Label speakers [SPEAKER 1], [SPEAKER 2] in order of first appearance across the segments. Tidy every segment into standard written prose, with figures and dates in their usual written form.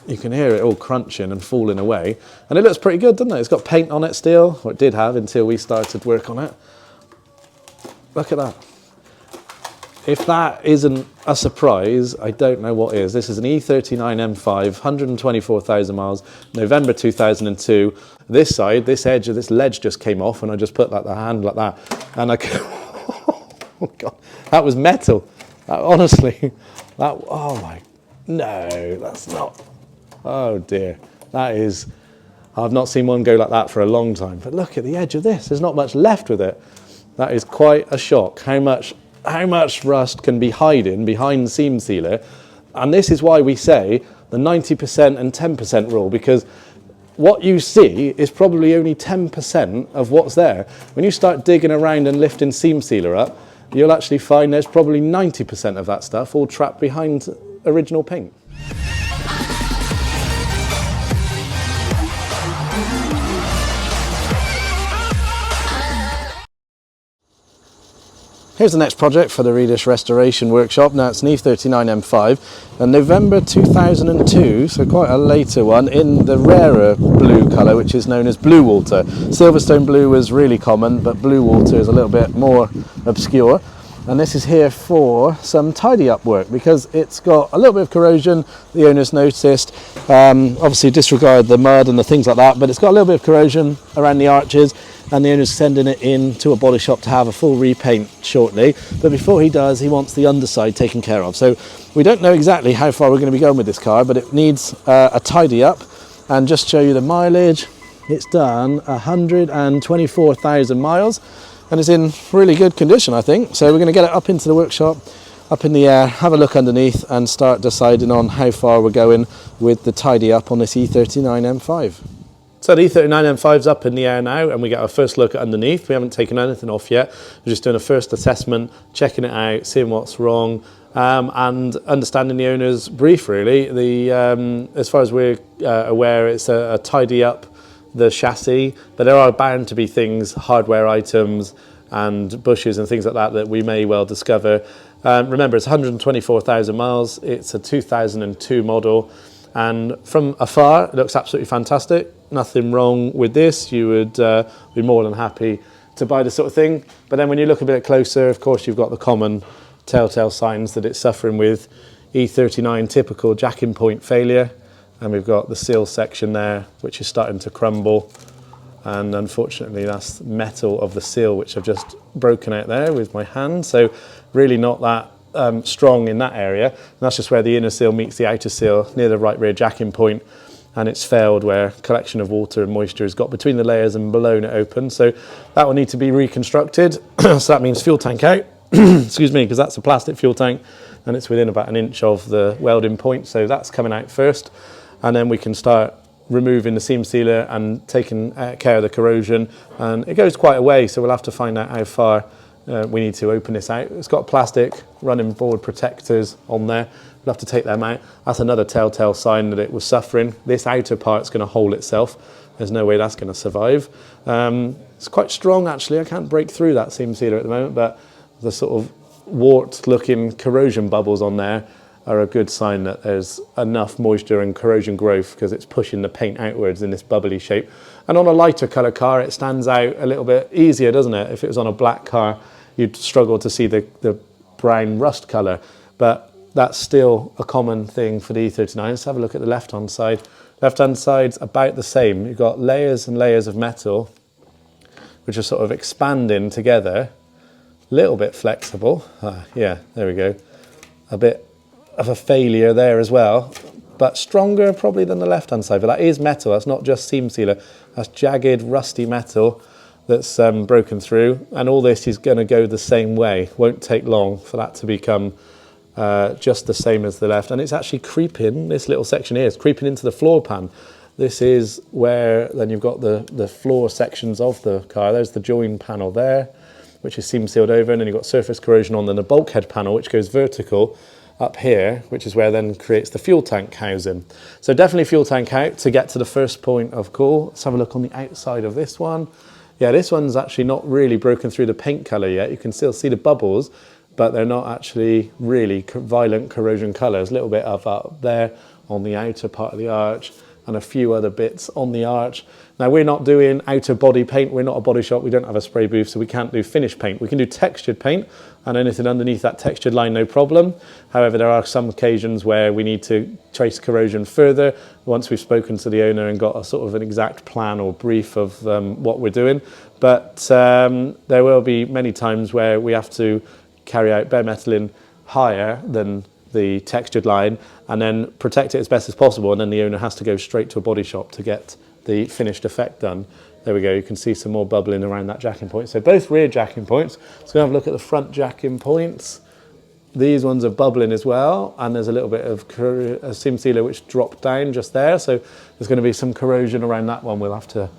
[SPEAKER 1] You can hear it all crunching and falling away. And it looks pretty good, doesn't it? It's got paint on it still, or it did have until we started work on it. Look at that. If that isn't a surprise, I don't know what is. This is an E39 M5, 124,000 miles, November 2002. This side, this edge of this ledge just came off, and I just put like the hand like that. And I oh God, that was metal. Honestly, oh my, no, that's not. Oh dear, that is, I've not seen one go like that for a long time. But look at the edge of this, there's not much left with it. That is quite a shock, how much rust can be hiding behind seam sealer. And this is why we say the 90% and 10% rule, because what you see is probably only 10% of what's there. When you start digging around and lifting seam sealer up, you'll actually find there's probably 90% of that stuff all trapped behind original paint. Here's the next project for the Reedish Restoration Workshop. Now it's an E39 M5, and November 2002, so quite a later one, in the rarer blue colour, which is known as blue water. Silverstone blue was really common, but blue water is a little bit more obscure. And this is here for some tidy up work, because it's got a little bit of corrosion. The owners noticed, obviously disregard the mud and the things like that, but it's got a little bit of corrosion around the arches, and the owner's sending it in to a body shop to have a full repaint shortly. But before he does, he wants the underside taken care of. So we don't know exactly how far we're going to be going with this car, but it needs a tidy up. And just show you the mileage, it's done 124,000 miles. And it's in really good condition, I think. So we're going to get it up into the workshop, up in the air, have a look underneath, and start deciding on how far we're going with the tidy up on this E39 M5. So the E39 M5's up in the air now, and we get our first look at underneath. We haven't taken anything off yet. We're just doing a first assessment, checking it out, seeing what's wrong, and understanding the owner's brief, really. As far as we're aware, it's a tidy up the chassis, but there are bound to be things, hardware items and bushes and things like that, that we may well discover. Remember, it's 124,000 miles, it's a 2002 model, and from afar it looks absolutely fantastic. Nothing wrong with this. You would be more than happy to buy this sort of thing. But then when you look a bit closer, of course, you've got the common telltale signs that it's suffering with E39 typical jacking point failure. And we've got the sill section there, which is starting to crumble. And unfortunately, that's metal of the sill, which I've just broken out there with my hand. So really not that strong in that area. And that's just where the inner sill meets the outer sill near the right rear jacking point. And it's failed where collection of water and moisture has got between the layers and blown it open. So that will need to be reconstructed. So that means fuel tank out, excuse me, because that's a plastic fuel tank and it's within about 1 inch of the welding point. So that's coming out first. And then we can start removing the seam sealer and taking care of the corrosion. And it goes quite a way, so we'll have to find out how far we need to open this out. It's got plastic running board protectors on there. We'll have to take them out. That's another telltale sign that it was suffering. This outer part's going to hole itself. There's no way that's going to survive. It's quite strong, actually. I can't break through that seam sealer at the moment, but the sort of wart-looking corrosion bubbles on there are a good sign that there's enough moisture and corrosion growth, because it's pushing the paint outwards in this bubbly shape. And on a lighter colour car, it stands out a little bit easier, doesn't it? If it was on a black car, you'd struggle to see the brown rust colour. But that's still a common thing for the E39. Let's have a look at the left-hand side. Left-hand side's about the same. You've got layers and layers of metal, which are sort of expanding together. A little bit flexible. Yeah, there we go. A bit of a failure there as well, but stronger probably than the left-hand side. But that is metal, that's not just seam sealer, that's jagged, rusty metal that's broken through, and all this is going to go the same way. Won't take long for that to become just the same as the left. And it's actually creeping, this little section here is creeping into the floor pan. This is where then you've got the floor sections of the car. There's the join panel there, which is seam sealed over, and then you've got surface corrosion on the bulkhead panel, which goes vertical up here, which is where then creates the fuel tank housing. So definitely fuel tank out to get to the first point of call. Let's have a look on the outside of this one. Yeah, this one's actually not really broken through the paint colour yet. You can still see the bubbles, but they're not actually really violent corrosion colours. A little bit of up there on the outer part of the arch, and a few other bits on the arch. Now, we're not doing outer body paint. We're not a body shop. We don't have a spray booth, so we can't do finished paint. We can do textured paint, and anything underneath that textured line, no problem. However, there are some occasions where we need to trace corrosion further once we've spoken to the owner and got a sort of an exact plan or brief of what we're doing. But there will be many times where we have to carry out bare metaling higher than the textured line and then protect it as best as possible, and then the owner has to go straight to a body shop to get the finished effect done. There we go, you can see some more bubbling around that jacking point. So both rear jacking points. So have a look at the front jacking points. These ones are bubbling as well, and there's a little bit of a seam sealer which dropped down just there, so there's going to be some corrosion around that one we'll have to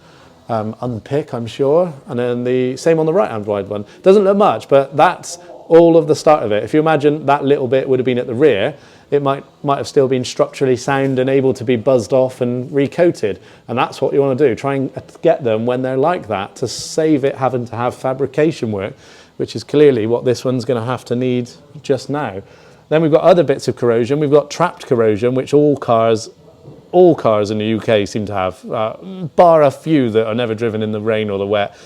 [SPEAKER 1] unpick, I'm sure. And then the same on the right hand wide one. Doesn't look much, but that's all of the start of it. If you imagine that little bit would have been at the rear, it might have still been structurally sound and able to be buzzed off and recoated. And that's what you want to do. Try and get them when they're like that to save it having to have fabrication work, which is clearly what this one's going to have to need just now. Then we've got other bits of corrosion. We've got trapped corrosion, which all cars in the UK seem to have, bar a few that are never driven in the rain or the wet.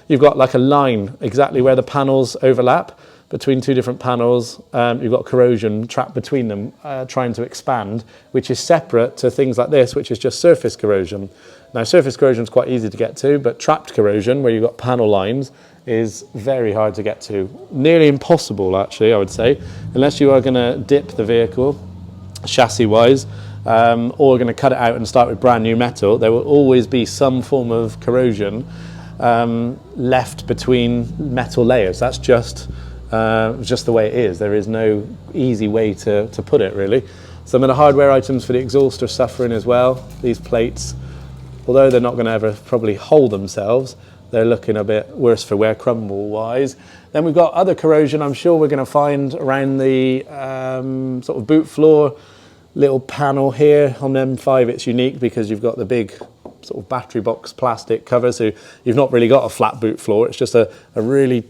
[SPEAKER 1] You've got like a line exactly where the panels overlap between two different panels. You've got corrosion trapped between them, trying to expand, which is separate to things like this, which is just surface corrosion. Now, surface corrosion is quite easy to get to, but trapped corrosion, where you've got panel lines, is very hard to get to. Nearly impossible, actually, I would say, unless you are going to dip the vehicle chassis-wise, or going to cut it out and start with brand new metal. There will always be some form of corrosion left between metal layers. That's just the way it is. There is no easy way to put it, really. Some of the hardware items for the exhaust are suffering as well. These plates, although they're not going to ever probably hold themselves, they're looking a bit worse for wear crumble wise. Then we've got other corrosion I'm sure we're going to find around the sort of boot floor. Little panel here on the M5, it's unique because you've got the big sort of battery box plastic cover, so you've not really got a flat boot floor. It's just a really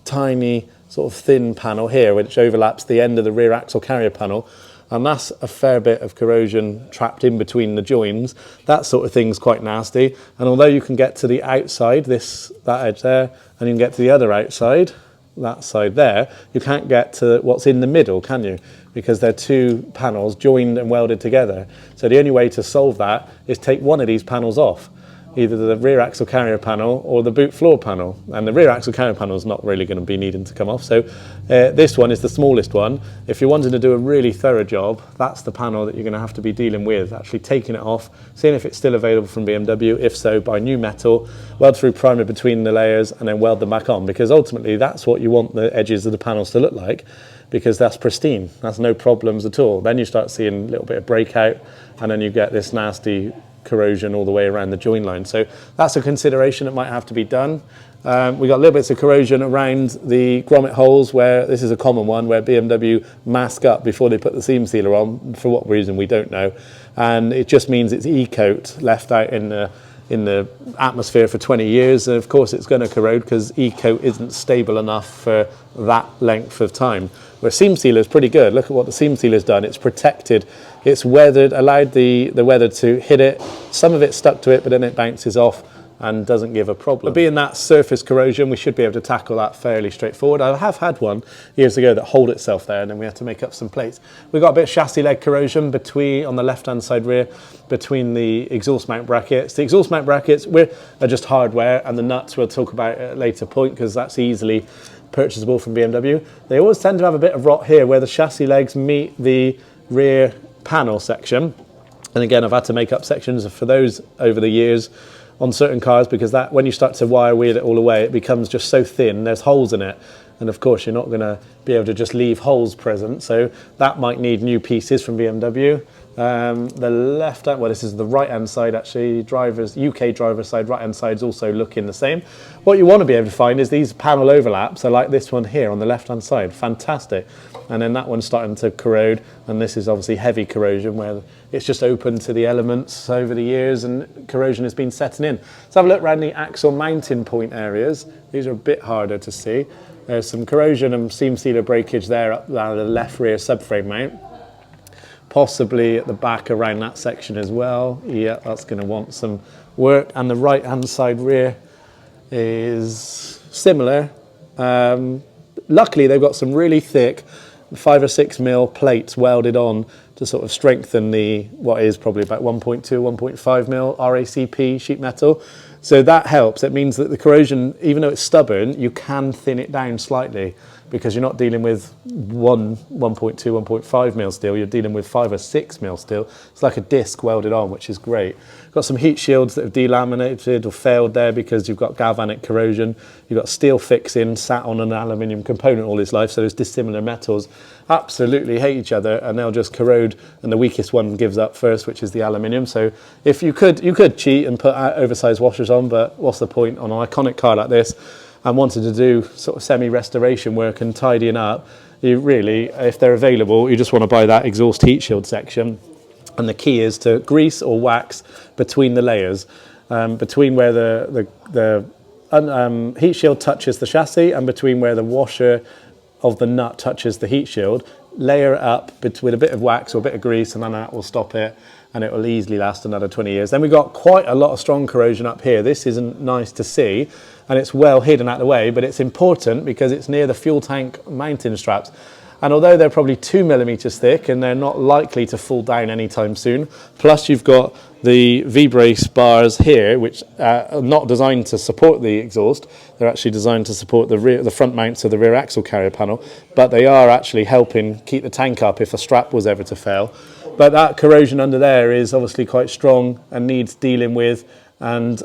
[SPEAKER 1] tiny sort of thin panel here which overlaps the end of the rear axle carrier panel, and that's a fair bit of corrosion trapped in between the joins. That sort of thing's quite nasty, and although you can get to the outside, that edge there, and you can get to the other outside, that side there, you can't get to what's in the middle, can you? Because they're two panels joined and welded together. So the only way to solve that is take one of these panels off, either the rear axle carrier panel or the boot floor panel. And the rear axle carrier panel is not really going to be needing to come off. So this one is the smallest one. If you're wanting to do a really thorough job, that's the panel that you're going to have to be dealing with, actually taking it off, seeing if it's still available from BMW. If so, buy new metal, weld through primer between the layers, and then weld them back on, because ultimately that's what you want the edges of the panels to look like, because that's pristine. That's no problems at all. Then you start seeing a little bit of breakout, and then you get this nasty corrosion all the way around the join line. So that's a consideration that might have to be done. We got little bits of corrosion around the grommet holes, where this is a common one, where BMW mask up before they put the seam sealer on. For what reason, we don't know. And it just means it's E-coat left out in the atmosphere for 20 years. And of course it's going to corrode because E-coat isn't stable enough for that length of time. Where seam sealer is pretty good. Look at what the seam sealer's done. It's protected, it's weathered, allowed the weather to hit it. Some of it stuck to it, but then it bounces off and doesn't give a problem. But being that surface corrosion, we should be able to tackle that fairly straightforward. I have had one years ago that hold itself there, and then we had to make up some plates. We've got a bit of chassis leg corrosion on the left-hand side rear, between the exhaust mount brackets. The exhaust mount brackets are just hardware, and the nuts we'll talk about at a later point, because that's easily purchasable from BMW. They always tend to have a bit of rot here where the chassis legs meet the rear panel section. And again, I've had to make up sections for those over the years on certain cars, because that, when you start to wire wheel it all away, it becomes just so thin, there's holes in it. And of course, you're not going to be able to just leave holes present. So that might need new pieces from BMW. The left hand, well, this is the right hand side actually, UK driver's side, right hand side is also looking the same. What you want to be able to find is these panel overlaps, so like this one here on the left hand side, fantastic. And then that one's starting to corrode, and this is obviously heavy corrosion where it's just open to the elements over the years and corrosion has been setting in. Let's have a look around the axle mounting point areas. These are a bit harder to see. There's some corrosion and seam sealer breakage there up the left rear subframe mount. possibly at the back around that section as well. Yeah, that's going to want some work. And the right hand side rear is similar. Luckily they've got some really thick 5 or 6 mil plates welded on to sort of strengthen the what is probably about 1.2 1.5 mil RACP sheet metal. So that helps. It means that the corrosion, even though it's stubborn, you can thin it down slightly, because you're not dealing with 1.2 1.5 mil steel, you're dealing with 5 or 6 mil steel. It's like a disc welded on, which is great. Got some heat shields that have delaminated or failed there because you've got galvanic corrosion. You've got steel fixing sat on an aluminium component all its life, so those dissimilar metals absolutely hate each other and they'll just corrode, and the weakest one gives up first, which is the aluminium. So if you could cheat and put oversized washers on, but what's the point on an iconic car like this? And wanted to do sort of semi-restoration work and tidying up, you really, if they're available, you just want to buy that exhaust heat shield section. And the key is to grease or wax between the layers, between where the heat shield touches the chassis and between where the washer of the nut touches the heat shield. Layer it up with a bit of wax or a bit of grease, and then that will stop it, and it will easily last another 20 years. Then we've got quite a lot of strong corrosion up here. This isn't nice to see, and it's well hidden out of the way, but it's important because it's near the fuel tank mounting straps. And although they're probably 2 millimeters thick and they're not likely to fall down anytime soon, plus you've got the V-brace bars here, which are not designed to support the exhaust. They're actually designed to support the front mounts of the rear axle carrier panel, but they are actually helping keep the tank up if a strap was ever to fail. But that corrosion under there is obviously quite strong and needs dealing with and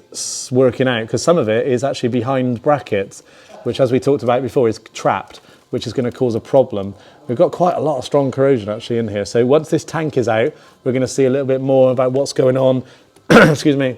[SPEAKER 1] working out, because some of it is actually behind brackets, which, as we talked about before, is trapped, which is going to cause a problem. We've got quite a lot of strong corrosion actually in here. So once this tank is out, we're going to see a little bit more about what's going on, excuse me,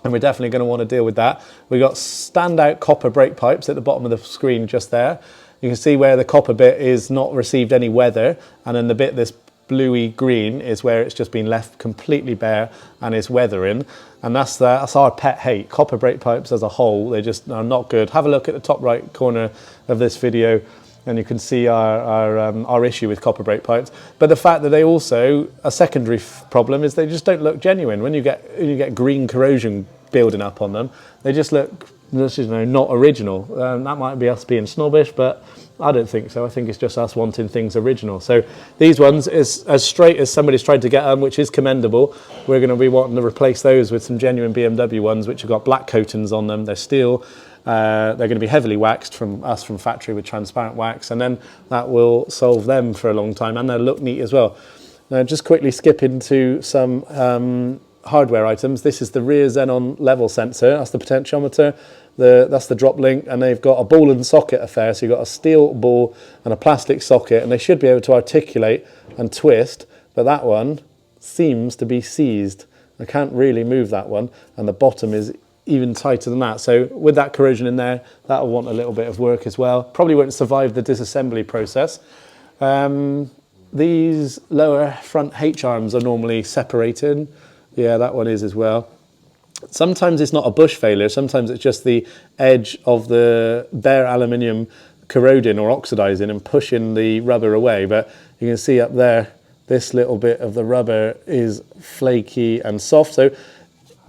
[SPEAKER 1] and we're definitely going to want to deal with that. We've got standout copper brake pipes at the bottom of the screen just there. You can see where the copper bit is not received any weather, and then the bit this bluey green is where it's just been left completely bare and is weathering, and that's our pet hate. Copper brake pipes as a whole, they just are not good. Have a look at the top right corner of this video and you can see our issue with copper brake pipes. But the fact that they also, a secondary problem is they just don't look genuine. When you get green corrosion building up on them, they just look, not original. That might be us being snobbish, but I don't think so. I think it's just us wanting things original. So these ones, is as straight as somebody's tried to get them, which is commendable. We're going to be wanting to replace those with some genuine BMW ones, which have got black coatings on them. They're steel. They're going to be heavily waxed from factory with transparent wax, and then that will solve them for a long time, and they'll look neat as well. Now, just quickly skip into some hardware items. This is the rear xenon level sensor. That's the potentiometer. That's the drop link, and they've got a ball and socket affair. So you've got a steel ball and a plastic socket, and they should be able to articulate and twist, but that one seems to be seized. I can't really move that one, and the bottom is even tighter than that. So with that corrosion in there, that'll want a little bit of work as well. Probably won't survive the disassembly process. These lower front H-arms are normally separated. Yeah, that one is as well. Sometimes it's not a bush failure, sometimes it's just the edge of the bare aluminium corroding or oxidizing and pushing the rubber away. But you can see up there, this little bit of the rubber is flaky and soft. So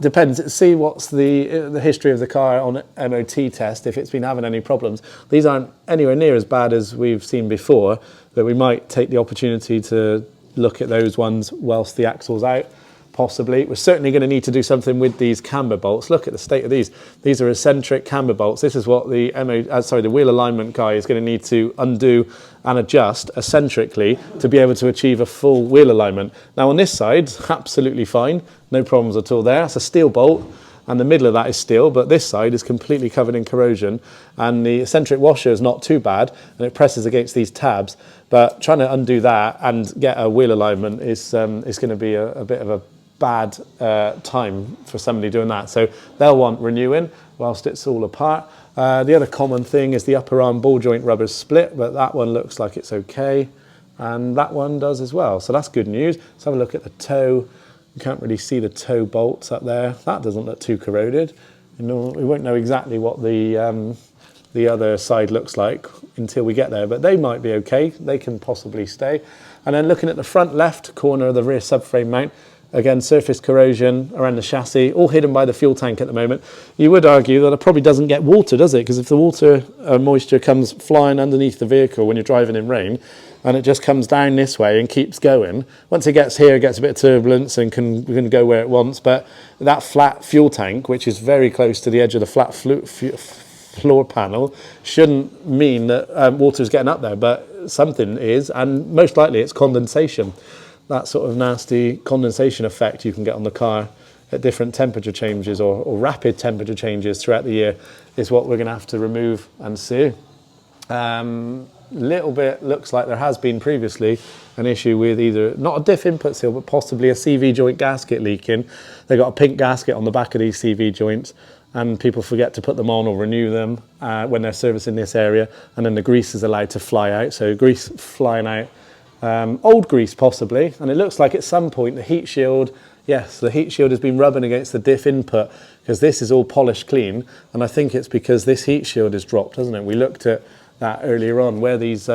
[SPEAKER 1] depends. See what's the history of the car on MOT test, if it's been having any problems. These aren't anywhere near as bad as we've seen before, but we might take the opportunity to look at those ones whilst the axle's out. Possibly. We're certainly going to need to do something with these camber bolts. Look at the state of these. These are eccentric camber bolts. This is what the wheel alignment guy is going to need to undo and adjust eccentrically to be able to achieve a full wheel alignment. Now on this side, absolutely fine. No problems at all there. That's a steel bolt, and the middle of that is steel, but this side is completely covered in corrosion, and the eccentric washer is not too bad, and it presses against these tabs. But trying to undo that and get a wheel alignment is going to be a bit of a bad time for somebody doing that. So they'll want renewing whilst it's all apart. The other common thing is the upper arm ball joint rubber's split, but that one looks like it's okay, and that one does as well. So that's good news. Let's have a look at the toe. You can't really see the toe bolts up there. That doesn't look too corroded. We won't know exactly what the other side looks like until we get there, but they might be okay. They can possibly stay. And then looking at the front left corner of the rear subframe mount, again, surface corrosion around the chassis, all hidden by the fuel tank at the moment. You would argue that it probably doesn't get water, does it? Because if the water moisture comes flying underneath the vehicle when you're driving in rain, and it just comes down this way and keeps going, once it gets here, it gets a bit of turbulence and can go where it wants. But that flat fuel tank, which is very close to the edge of the flat floor panel, shouldn't mean that water is getting up there, but something is, and most likely it's condensation. That sort of nasty condensation effect you can get on the car at different temperature changes or rapid temperature changes throughout the year is what we're going to have to remove and see. Little bit looks like there has been previously an issue with either not a diff input seal but possibly a CV joint gasket leaking. They've got a pink gasket on the back of these CV joints, and people forget to put them on or renew them when they're servicing this area, and then the grease is allowed to fly out. So grease flying out. Old grease possibly, and it looks like at some point the heat shield, yes, the heat shield has been rubbing against the diff input, because this is all polished clean, and I think it's because this heat shield is dropped, hasn't it? We looked at that earlier on where these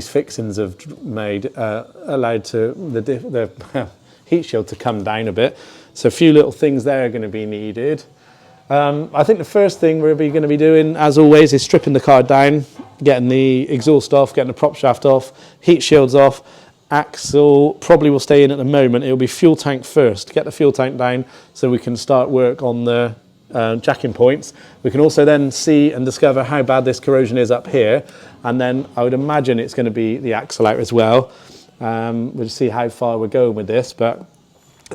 [SPEAKER 1] fixings have made allowed to the heat shield to come down a bit. So a few little things there are going to be needed. I think the first thing we're going to be doing, as always, is stripping the car down, getting the exhaust off, getting the prop shaft off, heat shields off. Axle probably will stay in at the moment. It'll be fuel tank first. Get the fuel tank down so we can start work on the jacking points. We can also then see and discover how bad this corrosion is up here, and then I would imagine it's going to be the axle out as well. We'll see how far we're going with this, but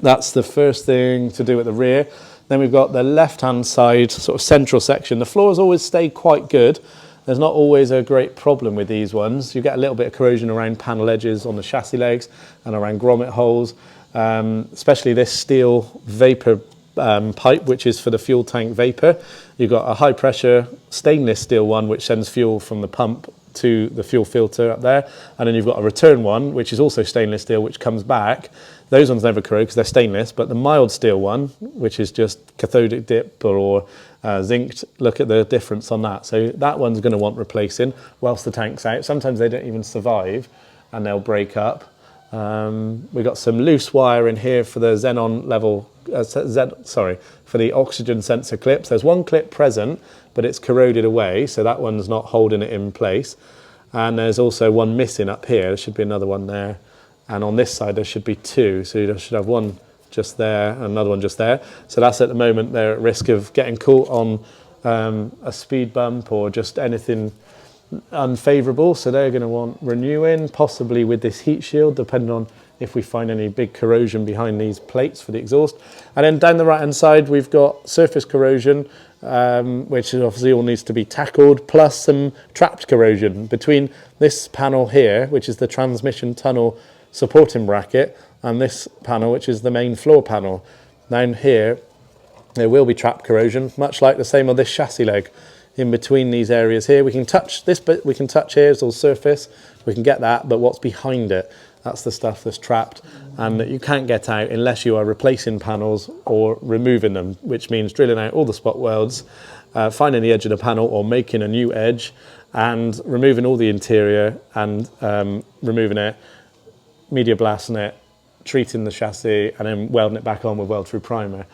[SPEAKER 1] that's the first thing to do at the rear. Then we've got the left-hand side, sort of central section. The floors always stay quite good. There's not always a great problem with these ones. You get a little bit of corrosion around panel edges on the chassis legs and around grommet holes, especially this steel vapor pipe, which is for the fuel tank vapor. You've got a high-pressure stainless steel one, which sends fuel from the pump to the fuel filter up there, and then you've got a return one, which is also stainless steel, which comes back. Those ones never corrode because they're stainless, but the mild steel one, which is just cathodic dip or zinced, look at the difference on that. So that one's going to want replacing whilst the tank's out. Sometimes they don't even survive and they'll break up. We've got some loose wire in here for the xenon level, for the oxygen sensor clips. There's one clip present, but it's corroded away, so that one's not holding it in place. And there's also one missing up here. There should be another one there. And on this side, there should be two. So you should have one just there and another one just there. So that's at the moment, they're at risk of getting caught on a speed bump or just anything unfavourable. So they're going to want renewing, possibly with this heat shield, depending on if we find any big corrosion behind these plates for the exhaust. And then down the right-hand side, we've got surface corrosion, which obviously all needs to be tackled, plus some trapped corrosion between this panel here, which is the transmission tunnel supporting bracket, and this panel, which is the main floor panel. Down here, there will be trapped corrosion, much like the same on this chassis leg. In between these areas here, we can touch this bit, we can touch here, it's all surface, we can get that, but what's behind it, that's the stuff that's trapped and that you can't get out unless you are replacing panels or removing them, which means drilling out all the spot welds, finding the edge of the panel or making a new edge, and removing all the interior and removing it, media blasting it, treating the chassis, and then welding it back on with weld-through primer.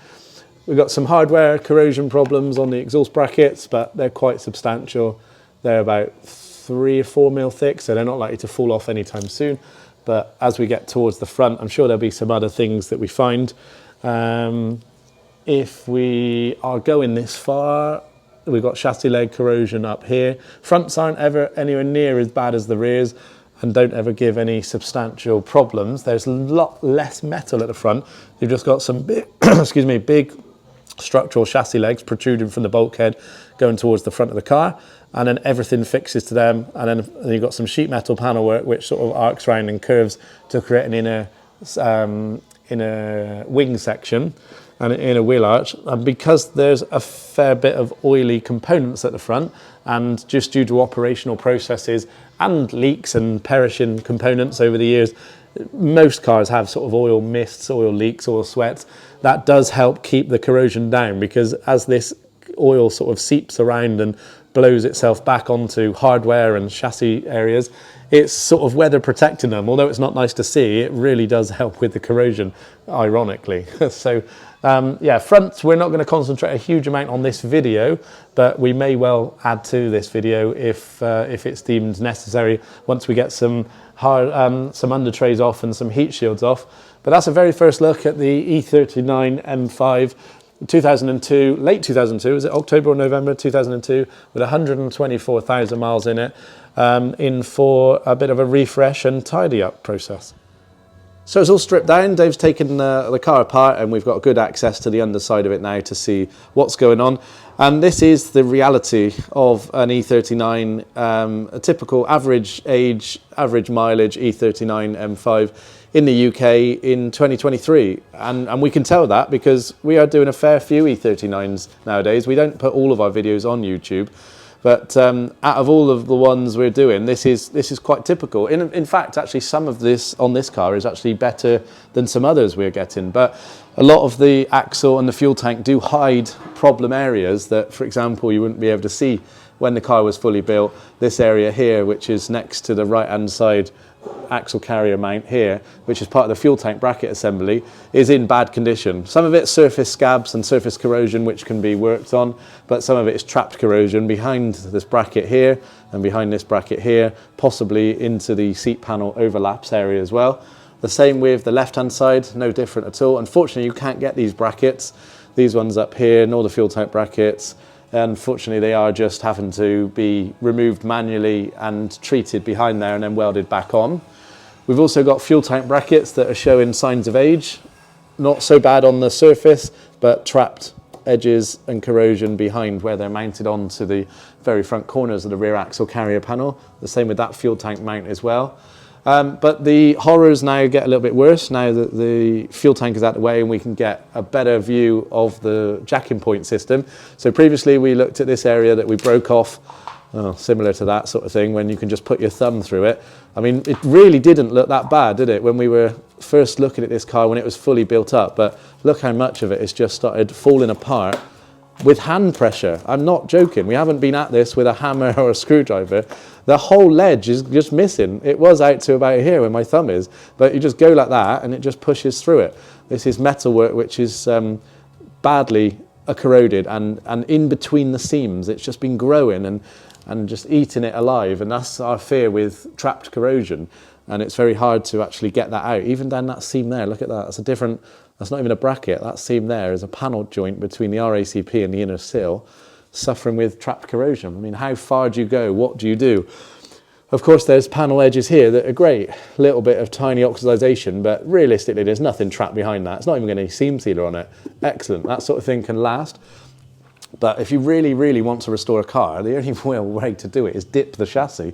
[SPEAKER 1] We've got some hardware corrosion problems on the exhaust brackets, but they're quite substantial. They're about 3 or 4 mil thick, so they're not likely to fall off anytime soon. But as we get towards the front, I'm sure there'll be some other things that we find. If we are going this far, we've got chassis leg corrosion up here. Fronts aren't ever anywhere near as bad as the rears and don't ever give any substantial problems. There's a lot less metal at the front. You've just got some big, excuse me, big structural chassis legs protruding from the bulkhead going towards the front of the car, and then everything fixes to them, and then you've got some sheet metal panel work which sort of arcs around and curves to create an inner wing section and an inner wheel arch. And because there's a fair bit of oily components at the front, and just due to operational processes and leaks and perishing components over the years, most cars have sort of oil mists, oil leaks, oil sweats. That does help keep the corrosion down, because as this oil sort of seeps around and blows itself back onto hardware and chassis areas, it's sort of weather protecting them. Although it's not nice to see, it really does help with the corrosion, ironically. So yeah, fronts, we're not going to concentrate a huge amount on this video, but we may well add to this video if it's deemed necessary once we get some under trays off and some heat shields off. But that's a very first look at the E39 M5 2002, late 2002, is it October or November 2002, with 124,000 miles in it, in for a bit of a refresh and tidy up process. So it's all stripped down. Dave's taken the car apart and we've got good access to the underside of it now to see what's going on. And this is the reality of an E39, a typical average age, average mileage E39 M5 in the UK in 2023. And we can tell that because we are doing a fair few E39s nowadays. We don't put all of our videos on YouTube, but out of all of the ones we're doing, this is quite typical. In fact, actually, some of this on this car is actually better than some others we're getting. But a lot of the axle and the fuel tank do hide problem areas that, for example, you wouldn't be able to see when the car was fully built. This area here, which is next to the right-hand side axle carrier mount here, which is part of the fuel tank bracket assembly, is in bad condition. Some of it's surface scabs and surface corrosion which can be worked on, but some of it is trapped corrosion behind this bracket here and behind this bracket here, possibly into the seat panel overlaps area as well. The same with the left hand side, no different at all. Unfortunately, you can't get these brackets, these ones up here, nor the fuel tank brackets. Unfortunately, they are just having to be removed manually and treated behind there and then welded back on. We've also got fuel tank brackets that are showing signs of age. Not so bad on the surface, but trapped edges and corrosion behind where they're mounted onto the very front corners of the rear axle carrier panel. The same with that fuel tank mount as well. But the horrors now get a little bit worse now that the fuel tank is out of the way and we can get a better view of the jacking point system. So previously we looked at this area that we broke off, similar to that sort of thing, when you can just put your thumb through it. I mean, it really didn't look that bad, did it, when we were first looking at this car when it was fully built up? But look how much of it has just started falling apart with hand pressure. I'm not joking. We haven't been at this with a hammer or a screwdriver. The whole ledge is just missing. It was out to about here where my thumb is, but you just go like that and it just pushes through it. This is metalwork which is badly corroded, and in between the seams it's just been growing and just eating it alive, and that's our fear with trapped corrosion. And it's very hard to actually get that out. Even down that seam there, look at that. That's not even a bracket. That seam there is a panel joint between the RACP and the inner sill, suffering with trapped corrosion. I mean, how far do you go? What do you do? Of course, there's panel edges here that are great. Little bit of tiny oxidization, but realistically, there's nothing trapped behind that. It's not even got any seam sealer on it. Excellent. That sort of thing can last. But if you really, really want to restore a car, the only real way to do it is dip the chassis.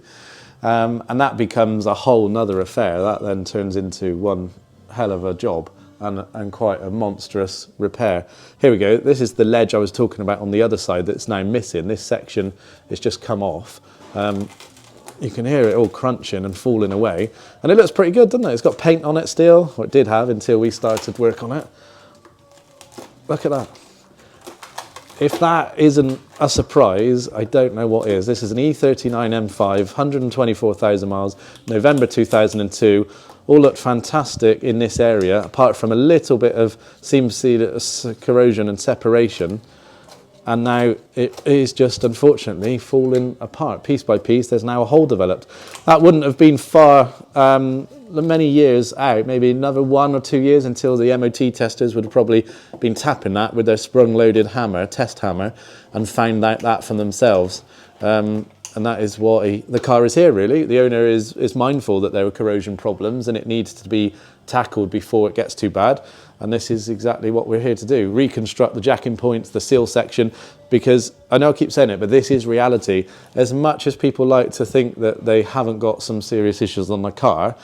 [SPEAKER 1] And that becomes a whole nother affair. That then turns into one hell of a job and quite a monstrous repair. Here we go. This is the ledge I was talking about on the other side that's now missing. This section has just come off. You can hear it all crunching and falling away. And it looks pretty good, doesn't it? It's got paint on it still, or it did have until we started work on it. Look at that. If that isn't a surprise, I don't know what is. This is an E39 M5, 124,000 miles, November 2002. All looked fantastic in this area, apart from a little bit of seam corrosion and separation. And now it is just unfortunately falling apart piece by piece. There's now a hole developed. That wouldn't have been far, many years out, maybe another 1 or 2 years until the MOT testers would have probably been tapping that with their sprung-loaded hammer, test hammer, and found out that for themselves. And that is why the car is here, really. The owner is mindful that there are corrosion problems and it needs to be tackled before it gets too bad. And this is exactly what we're here to do. Reconstruct the jacking points, the seal section, because I know I keep saying it, but this is reality. As much as people like to think that they haven't got some serious issues on the car,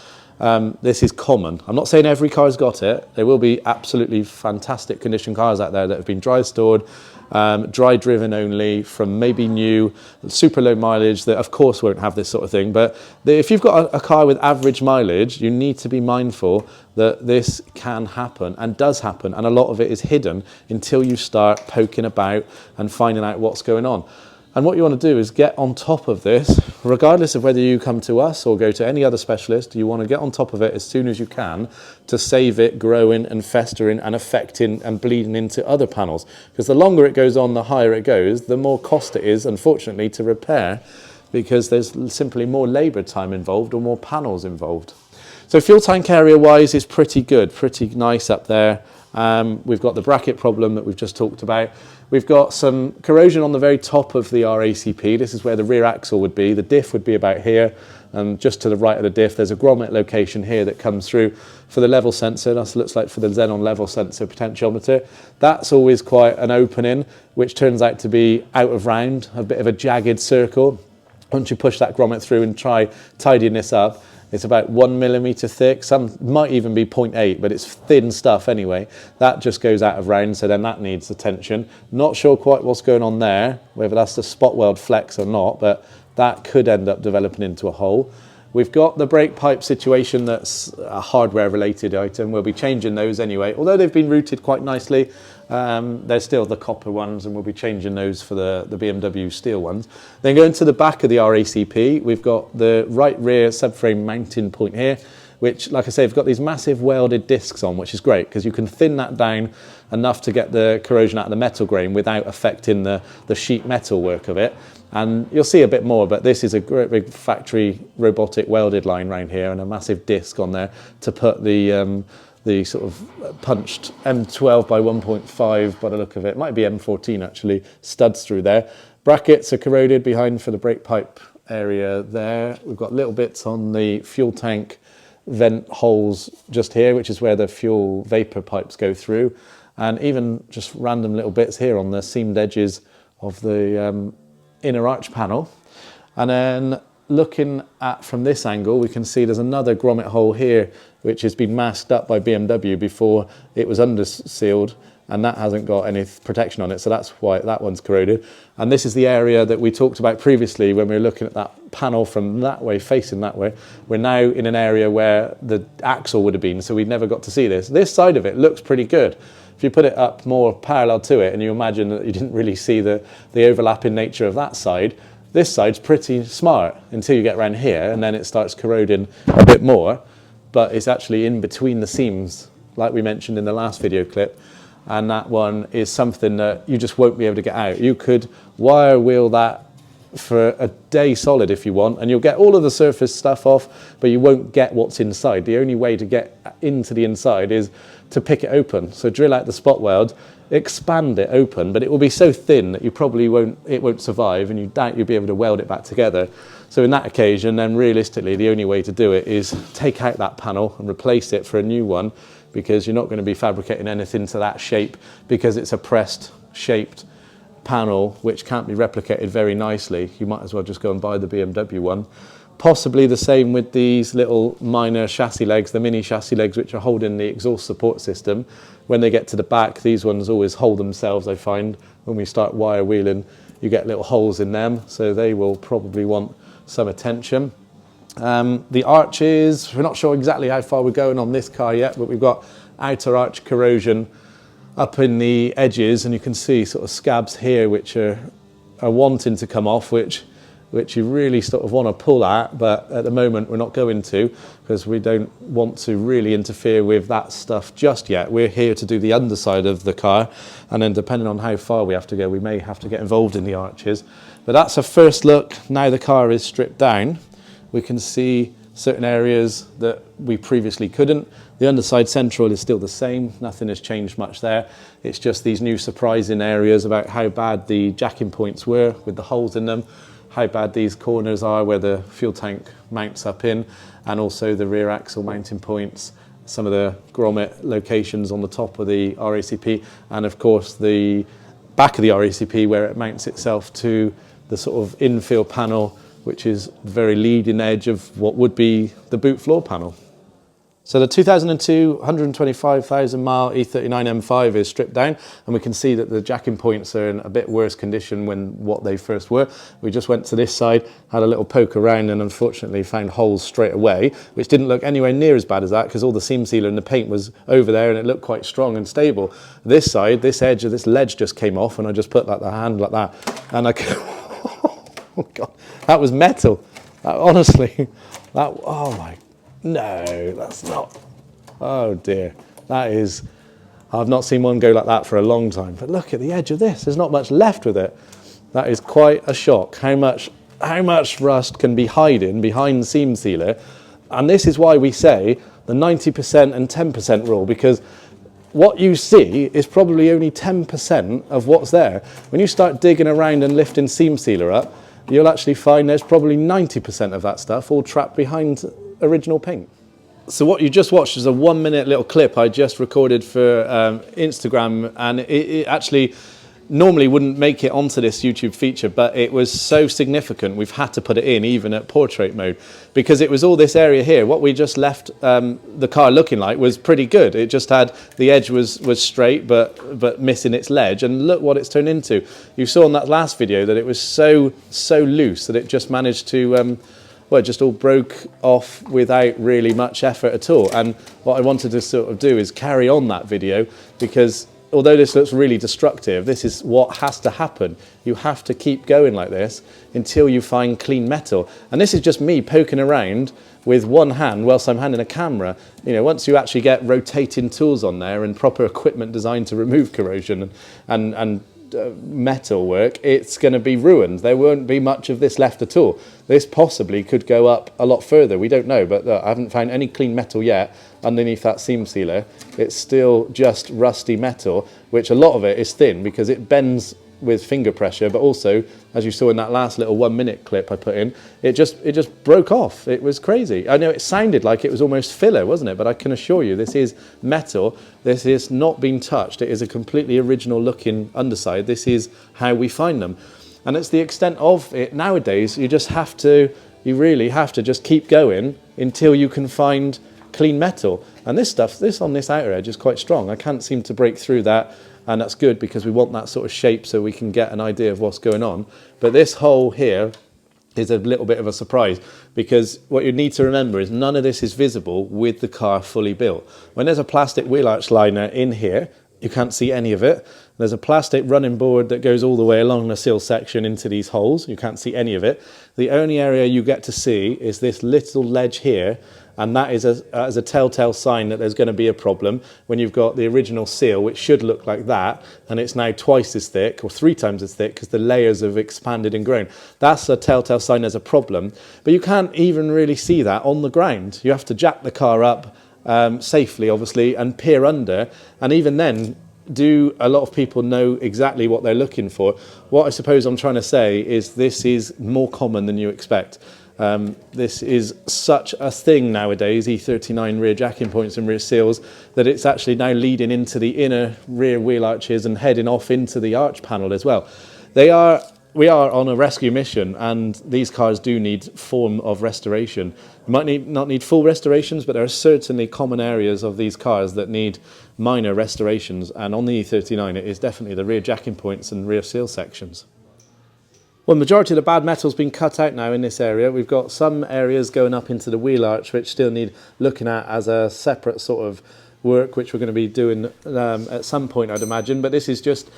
[SPEAKER 1] this is common. I'm not saying every car's got it. There will be absolutely fantastic condition cars out there that have been dry stored, dry driven only, from maybe new, super low mileage, that of course won't have this sort of thing. But if you've got a car with average mileage, you need to be mindful that this can happen and does happen, and a lot of it is hidden until you start poking about and finding out what's going on. And what you want to do is get on top of this, regardless of whether you come to us or go to any other specialist. You want to get on top of it as soon as you can to save it growing and festering and affecting and bleeding into other panels. Because the longer it goes on, the higher it goes, the more cost it is, unfortunately, to repair, because there's simply more labour time involved or more panels involved. So fuel tank area wise is pretty good, pretty nice up there. We've got the bracket problem that we've just talked about. We've got some corrosion on the very top of the RACP. This is where the rear axle would be. The diff would be about here, and just to the right of the diff there's a grommet location here that comes through for the level sensor. That looks like for the xenon level sensor potentiometer. That's always quite an opening, which turns out to be out of round, a bit of a jagged circle. Once you push that grommet through and try tidying this up, it's about 1 millimeter thick, some might even be 0.8, but it's thin stuff anyway. That just goes out of round, so then that needs attention. Not sure quite what's going on there, whether that's the spot weld flex or not, but that could end up developing into a hole. We've got the brake pipe situation that's a hardware related item. We'll be changing those anyway. Although they've been routed quite nicely, they're still the copper ones, and we'll be changing those for the BMW steel ones. Then going to the back of the RACP, we've got the right rear subframe mounting point here, which, like I say, we've got these massive welded discs on, which is great because you can thin that down enough to get the corrosion out of the metal grain without affecting the sheet metal work of it. And you'll see a bit more, but this is a great big factory robotic welded line around here and a massive disc on there to put the sort of punched M12 by 1.5 by the look of it. Might be M14 actually, studs through there. Brackets are corroded behind for the brake pipe area there. We've got little bits on the fuel tank vent holes just here, which is where the fuel vapor pipes go through. And even just random little bits here on the seamed edges of the inner arch panel. And then looking at from this angle, we can see there's another grommet hole here which has been masked up by BMW before it was undersealed, and that hasn't got any protection on it, so that's why that one's corroded. And this is the area that we talked about previously when we were looking at that panel from that way, facing that way. We're now in an area where the axle would have been, so we never got to see this. This side of it looks pretty good. If you put it up more parallel to it and you imagine that you didn't really see the overlapping nature of that side, this side's pretty smart until you get around here, and then it starts corroding a bit more, but it's actually in between the seams, like we mentioned in the last video clip, and that one is something that you just won't be able to get out. You could wire wheel that for a day solid if you want, and you'll get all of the surface stuff off, but you won't get what's inside. The only way to get into the inside is to pick it open. So drill out the spot weld, expand it open, but it will be so thin that you probably won't survive, and you doubt you'll be able to weld it back together. So in that occasion, then realistically, the only way to do it is take out that panel and replace it for a new one, because you're not going to be fabricating anything to that shape, because it's a pressed shaped panel which can't be replicated very nicely. You might as well just go and buy the BMW one. Possibly the same with these little minor chassis legs, the mini chassis legs which are holding the exhaust support system. When they get to the back, these ones always hold themselves, I find. When we start wire wheeling, you get little holes in them, so they will probably want some attention. The arches, we're not sure exactly how far we're going on this car yet, but we've got outer arch corrosion up in the edges, and you can see sort of scabs here which are wanting to come off, which you really sort of want to pull at, but at the moment we're not going to, because we don't want to really interfere with that stuff just yet. We're here to do the underside of the car, and then depending on how far we have to go, we may have to get involved in the arches. But that's a first look. Now the car is stripped down, we can see certain areas that we previously couldn't. The underside central is still the same, nothing has changed much there. It's just these new surprising areas about how bad the jacking points were with the holes in them, how bad these corners are where the fuel tank mounts up in, and also the rear axle mounting points, some of the grommet locations on the top of the RACP, and of course the back of the RACP where it mounts itself to the sort of infill panel, which is the very leading edge of what would be the boot floor panel. So the 2002 125,000 mile E39 M5 is stripped down, and we can see that the jacking points are in a bit worse condition than what they first were. We just went to this side, had a little poke around, and unfortunately found holes straight away, which didn't look anywhere near as bad as that because all the seam sealer and the paint was over there and it looked quite strong and stable. This side, this edge of this ledge just came off, and I just put like the hand like that, and I Oh God, that was metal. Honestly, oh my, no, that's not, oh dear. That is, I've not seen one go like that for a long time. But look at the edge of this. There's not much left with it. That is quite a shock. How much rust can be hiding behind seam sealer. And this is why we say the 90% and 10% rule, because what you see is probably only 10% of what's there. When you start digging around and lifting seam sealer up, you'll actually find there's probably 90% of that stuff all trapped behind original paint. So what you just watched is a 1 minute little clip I just recorded for Instagram, and it actually normally wouldn't make it onto this YouTube feature, but it was so significant we've had to put it in even at portrait mode, because it was all this area here. What we just left the car looking like was pretty good. It just had, the edge was straight but missing its ledge, and look what it's turned into. You saw in that last video that it was so loose that it just managed to well, it just all broke off without really much effort at all. And what I wanted to sort of do is carry on that video, because although this looks really destructive, this is what has to happen. You have to keep going like this until you find clean metal. And this is just me poking around with one hand whilst I'm handling a camera. You know, once you actually get rotating tools on there and proper equipment designed to remove corrosion and metal work, it's going to be ruined. There won't be much of this left at all. This possibly could go up a lot further. We don't know, but I haven't found any clean metal yet underneath that seam sealer. It's still just rusty metal, which a lot of it is thin because it bends with finger pressure, but also, as you saw in that last little 1 minute clip I put in, it just broke off. It was crazy. I know it sounded like it was almost filler, wasn't it? But I can assure you this is metal. This is not been touched. It is a completely original looking underside. This is how we find them. And it's the extent of it nowadays. You really have to just keep going until you can find clean metal. And this on this outer edge is quite strong. I can't seem to break through that. And that's good because we want that sort of shape so we can get an idea of what's going on. But this hole here is a little bit of a surprise, because what you need to remember is none of this is visible with the car fully built. When there's a plastic wheel arch liner in here, you can't see any of it. There's a plastic running board that goes all the way along the sill section into these holes. You can't see any of it. The only area you get to see is this little ledge here, and that is as a telltale sign that there's going to be a problem when you've got the original seal, which should look like that, and it's now twice as thick or 3 times as thick because the layers have expanded and grown. That's a telltale sign there's a problem, but you can't even really see that on the ground. You have to jack the car up safely, obviously, and peer under, and even then, do a lot of people know exactly what they're looking for? What I suppose I'm trying to say is this is more common than you expect. This is such a thing nowadays, E39 rear jacking points and rear seals, that it's actually now leading into the inner rear wheel arches and heading off into the arch panel as well. We are on a rescue mission, and these cars do need form of restoration. You might not need full restorations, but there are certainly common areas of these cars that need minor restorations, and on the E39 it is definitely the rear jacking points and rear seal sections. Well, the majority of the bad metal's been cut out now in this area. We've got some areas going up into the wheel arch which still need looking at as a separate sort of work, which we're going to be doing at some point, I'd imagine. But this is just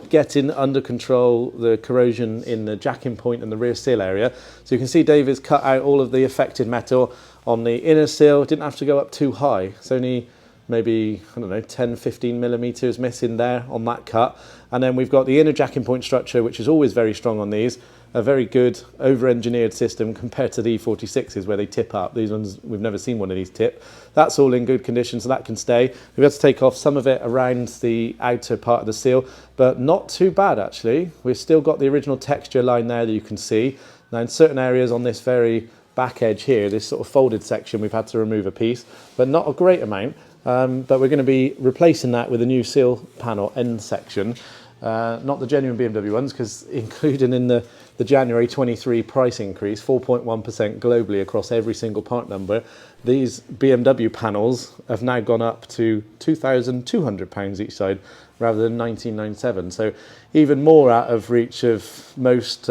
[SPEAKER 1] getting under control the corrosion in the jacking point and the rear sill area. So you can see David's cut out all of the affected metal on the inner sill. Didn't have to go up too high. It's only maybe, I don't know, 10, 15 millimeters missing there on that cut. And then we've got the inner jacking point structure, which is always very strong on these. A very good over-engineered system compared to the E46s where they tip up. These ones, we've never seen one of these tip. That's all in good condition, so that can stay. We've had to take off some of it around the outer part of the seal, but not too bad actually. We've still got the original texture line there that you can see. Now in certain areas on this very back edge here, this sort of folded section, we've had to remove a piece, but not a great amount. But we're going to be replacing that with a new seal panel end section. Not the genuine BMW ones, because including in the January 23 price increase, 4.1% globally across every single part number, these BMW panels have now gone up to £2,200 each side rather than £1,997. So even more out of reach of most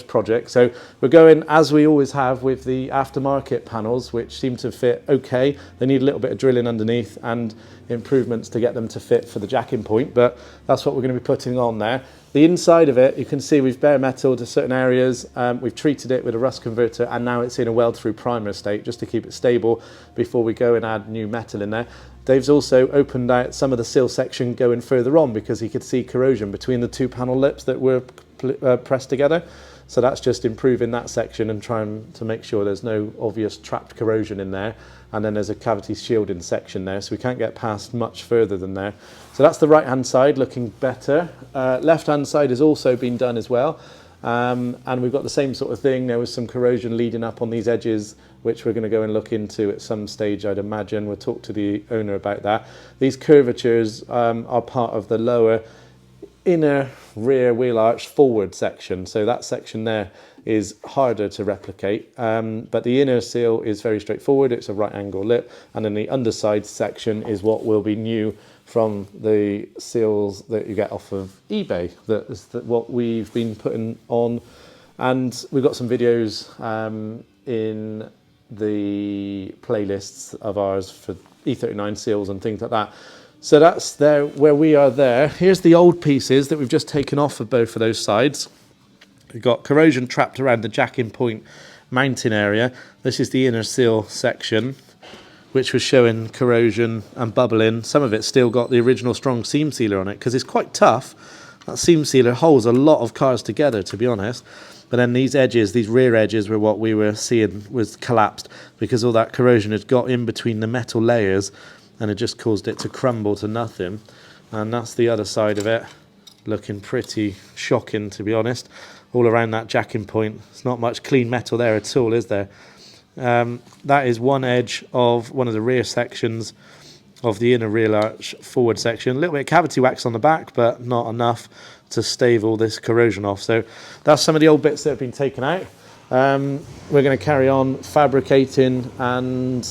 [SPEAKER 1] projects. So we're going, as we always have, with the aftermarket panels, which seem to fit okay. They need a little bit of drilling underneath, and improvements to get them to fit for the jacking point, but that's what we're going to be putting on there. The inside of it, you can see we've bare metal to certain areas. We've treated it with a rust converter, and now it's in a weld through primer state just to keep it stable before we go and add new metal in there. Dave's also opened out some of the sill section going further on because he could see corrosion between the two panel lips that were pressed together. So that's just improving that section and trying to make sure there's no obvious trapped corrosion in there. And then there's a cavity shielding section there, so we can't get past much further than there. So that's the right hand side looking better. Left hand side has also been done as well. And we've got the same sort of thing. There was some corrosion leading up on these edges, which we're going to go and look into at some stage, I'd imagine. We'll talk to the owner about that. These curvatures are part of the lower inner rear wheel arch forward section. So that section there is harder to replicate, but the inner sill is very straightforward. It's a right angle lip, and then the underside section is what will be new from the sills that you get off of eBay. That is what we've been putting on, and we've got some videos in the playlists of ours for E39 sills and things like that. So that's there where we are there. Here's the old pieces that we've just taken off of both of those sides. We've got corrosion trapped around the jacking point mounting area. This is the inner sill section, which was showing corrosion and bubbling. Some of it's still got the original strong seam sealer on it because it's quite tough. That seam sealer holds a lot of cars together, to be honest. But then these edges, these rear edges, were what we were seeing was collapsed because all that corrosion had got in between the metal layers and it just caused it to crumble to nothing. And that's the other side of it, looking pretty shocking, to be honest. All around that jacking point, there's not much clean metal there at all, is there? That is one edge of one of the rear sections of the inner rear arch forward section. A little bit of cavity wax on the back, but not enough to stave all this corrosion off. So that's some of the old bits that have been taken out. We're going to carry on fabricating and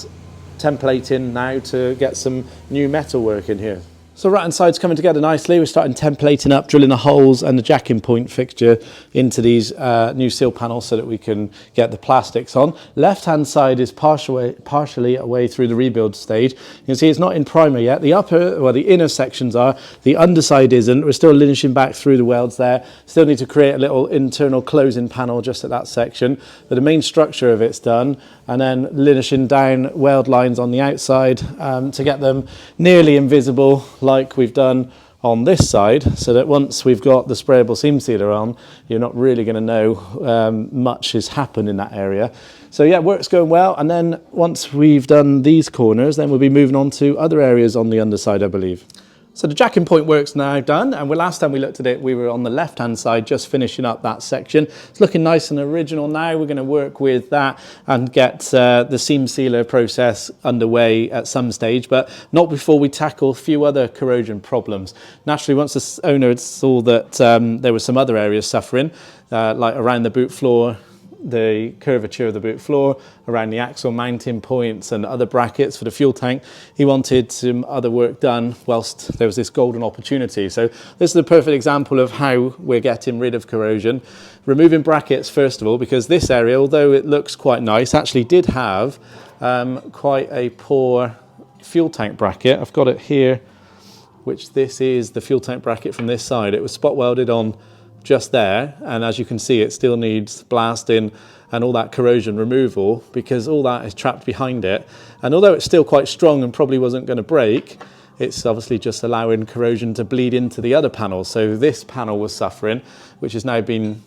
[SPEAKER 1] templating now to get some new metal work in here. So right hand side's coming together nicely. We're starting templating up, drilling the holes and the jacking point fixture into these new sill panels so that we can get the plastics on. Left hand side is partially away through the rebuild stage. You can see it's not in primer yet. The inner sections are, the underside isn't. We're still linishing back through the welds there. Still need to create a little internal closing panel just at that section. But the main structure of it's done, and then linishing down weld lines on the outside to get them nearly invisible, like we've done on this side, so that once we've got the sprayable seam sealer on, you're not really going to know much has happened in that area. So yeah, work's going well, and then once we've done these corners, then we'll be moving on to other areas on the underside, I believe. So the jacking point work's now done, and last time we looked at it, we were on the left-hand side just finishing up that section. It's looking nice and original now. We're going to work with that and get the seam sealer process underway at some stage, but not before we tackle a few other corrosion problems. Naturally, once the owner saw that there were some other areas suffering, like around the boot floor, the curvature of the boot floor, around the axle mounting points and other brackets for the fuel tank, he wanted some other work done whilst there was this golden opportunity. So this is a perfect example of how we're getting rid of corrosion. Removing brackets first of all, because this area, although it looks quite nice, actually did have quite a poor fuel tank bracket. I've got it here, which this is the fuel tank bracket from this side. It was spot welded on just there, and as you can see, it still needs blasting and all that corrosion removal because all that is trapped behind it. And although it's still quite strong and probably wasn't going to break, it's obviously just allowing corrosion to bleed into the other panels. So this panel was suffering, which has now been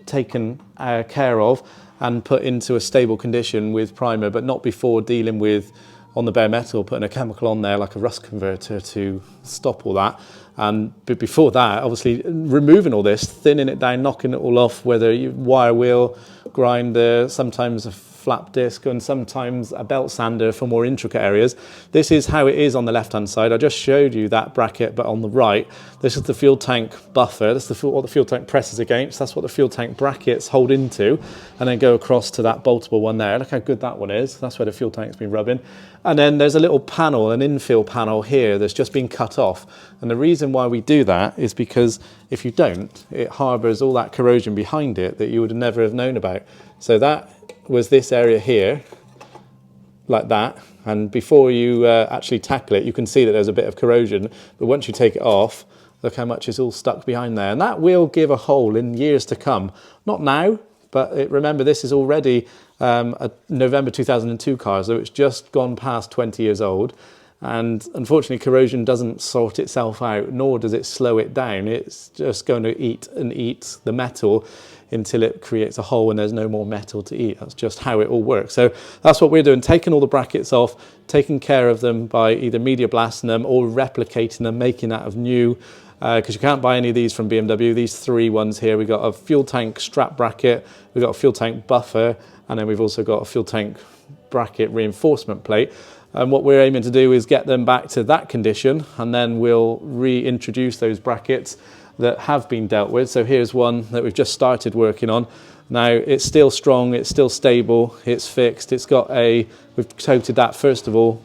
[SPEAKER 1] taken care of and put into a stable condition with primer, but not before dealing with, on the bare metal, putting a chemical on there like a rust converter to stop all that. But before that, obviously removing all this, thinning it down, knocking it all off, whether you wire wheel, grinder, sometimes a flap disc, and sometimes a belt sander for more intricate areas. This is how it is on the left-hand side. I just showed you that bracket, but on the right, this is the fuel tank buffer. This is what the fuel tank presses against. That's what the fuel tank brackets hold into, and then go across to that boltable one there. Look how good that one is. That's where the fuel tank's been rubbing. And then there's a little panel, an infill panel here that's just been cut off. And the reason why we do that is because if you don't, it harbours all that corrosion behind it that you would never have known about. So that was this area here, like that, and before you actually tackle it, you can see that there's a bit of corrosion, but once you take it off, look how much is all stuck behind there, and that will give a hole in years to come. Not now, but remember, this is already a November 2002 car, so it's just gone past 20 years old. And unfortunately, corrosion doesn't sort itself out, nor does it slow it down. It's just going to eat and eat the metal until it creates a hole and there's no more metal to eat. That's just how it all works. So that's what we're doing, taking all the brackets off, taking care of them by either media blasting them or replicating them, making out of new, because you can't buy any of these from BMW. These three ones here, we've got a fuel tank strap bracket, we've got a fuel tank buffer, and then we've also got a fuel tank bracket reinforcement plate. And what we're aiming to do is get them back to that condition, and then we'll reintroduce those brackets that have been dealt with. So here's one that we've just started working on. Now it's still strong, it's still stable, it's fixed. It's got we've coated that first of all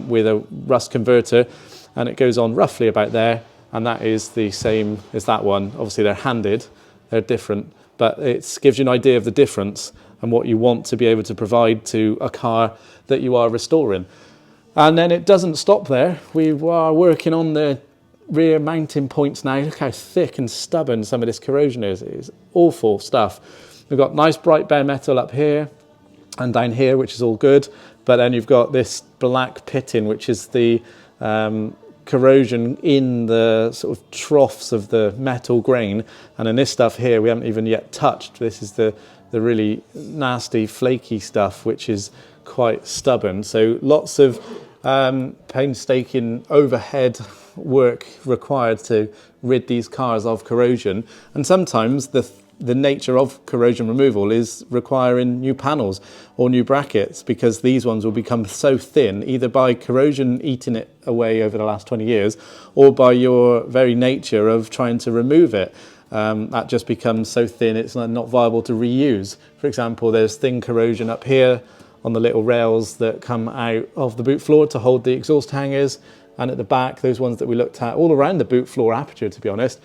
[SPEAKER 1] with a rust converter, and it goes on roughly about there, and that is the same as that one. Obviously they're handed, they're different, but it gives you an idea of the difference and what you want to be able to provide to a car that you are restoring. And then it doesn't stop there. We are working on the rear mounting points now. Look how thick and stubborn some of this corrosion is. It's awful stuff. We've got nice bright bare metal up here and down here, which is all good. But then you've got this black pitting, which is the corrosion in the sort of troughs of the metal grain. And then this stuff here, we haven't even yet touched. This is the really nasty, flaky stuff, which is quite stubborn. So lots of painstaking overhead work required to rid these cars of corrosion. And sometimes the nature of corrosion removal is requiring new panels or new brackets, because these ones will become so thin either by corrosion eating it away over the last 20 years or by your very nature of trying to remove it. That just becomes so thin it's not viable to reuse. For example, there's thin corrosion up here on the little rails that come out of the boot floor to hold the exhaust hangers, and at the back, those ones that we looked at all around the boot floor aperture, to be honest.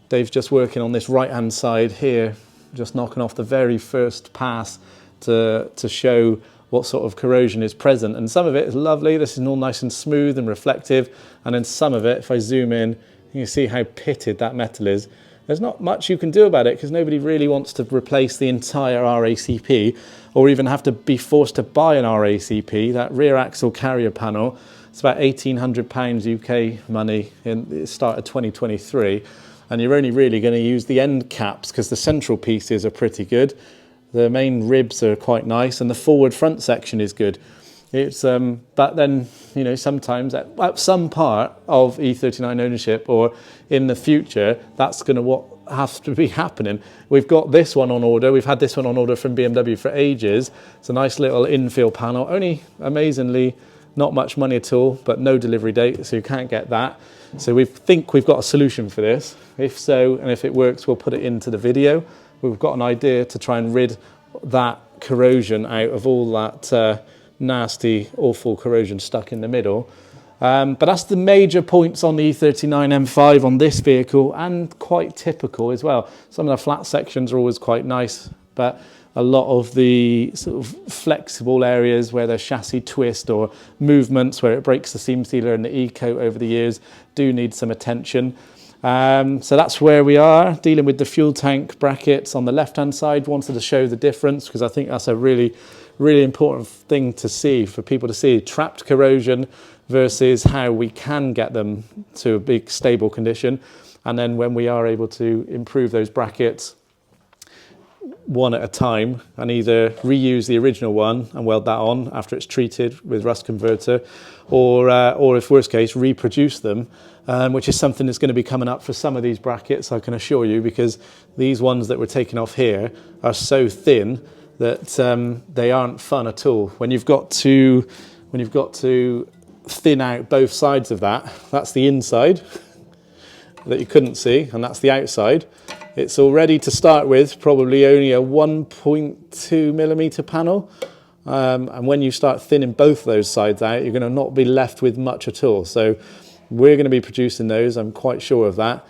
[SPEAKER 1] Dave's just working on this right hand side here, just knocking off the very first pass to show what sort of corrosion is present. And some of it is lovely, this is all nice and smooth and reflective, and then some of it, if I zoom in, you can see how pitted that metal is. There's not much you can do about it because nobody really wants to replace the entire RACP or even have to be forced to buy an RACP. That rear axle carrier panel, it's about £1,800 UK money in the start of 2023. And you're only really going to use the end caps because the central pieces are pretty good. The main ribs are quite nice and the forward front section is good. It's but then, you know, sometimes at some part of E39 ownership or in the future, that's going to have to be happening. We've got this one on order. We've had this one on order from BMW for ages. It's a nice little infill panel, only amazingly not much money at all, but no delivery date, so you can't get that. So we think we've got a solution for this. If so, and if it works, we'll put it into the video. We've got an idea to try and rid that corrosion out of all that nasty, awful corrosion stuck in the middle. But that's the major points on the E39 M5 on this vehicle, and quite typical as well. Some of the flat sections are always quite nice, but a lot of the sort of flexible areas where there's chassis twist or movements where it breaks the seam sealer and the E-coat over the years do need some attention. So that's where we are, dealing with the fuel tank brackets on the left-hand side. Wanted to show the difference because I think that's a really important thing to see, for people to see, trapped corrosion versus how we can get them to a big stable condition. And then when we are able to improve those brackets one at a time and either reuse the original one and weld that on after it's treated with rust converter, or if worst case, reproduce them, which is something that's going to be coming up for some of these brackets, I can assure you, because these ones that we're taking off here are so thin that they aren't fun at all. When you've got to thin out both sides of that, that's the inside that you couldn't see, and that's the outside. It's already, to start with, probably only a 1.2 millimeter panel. And when you start thinning both those sides out, you're going to not be left with much at all. So we're going to be producing those, I'm quite sure of that.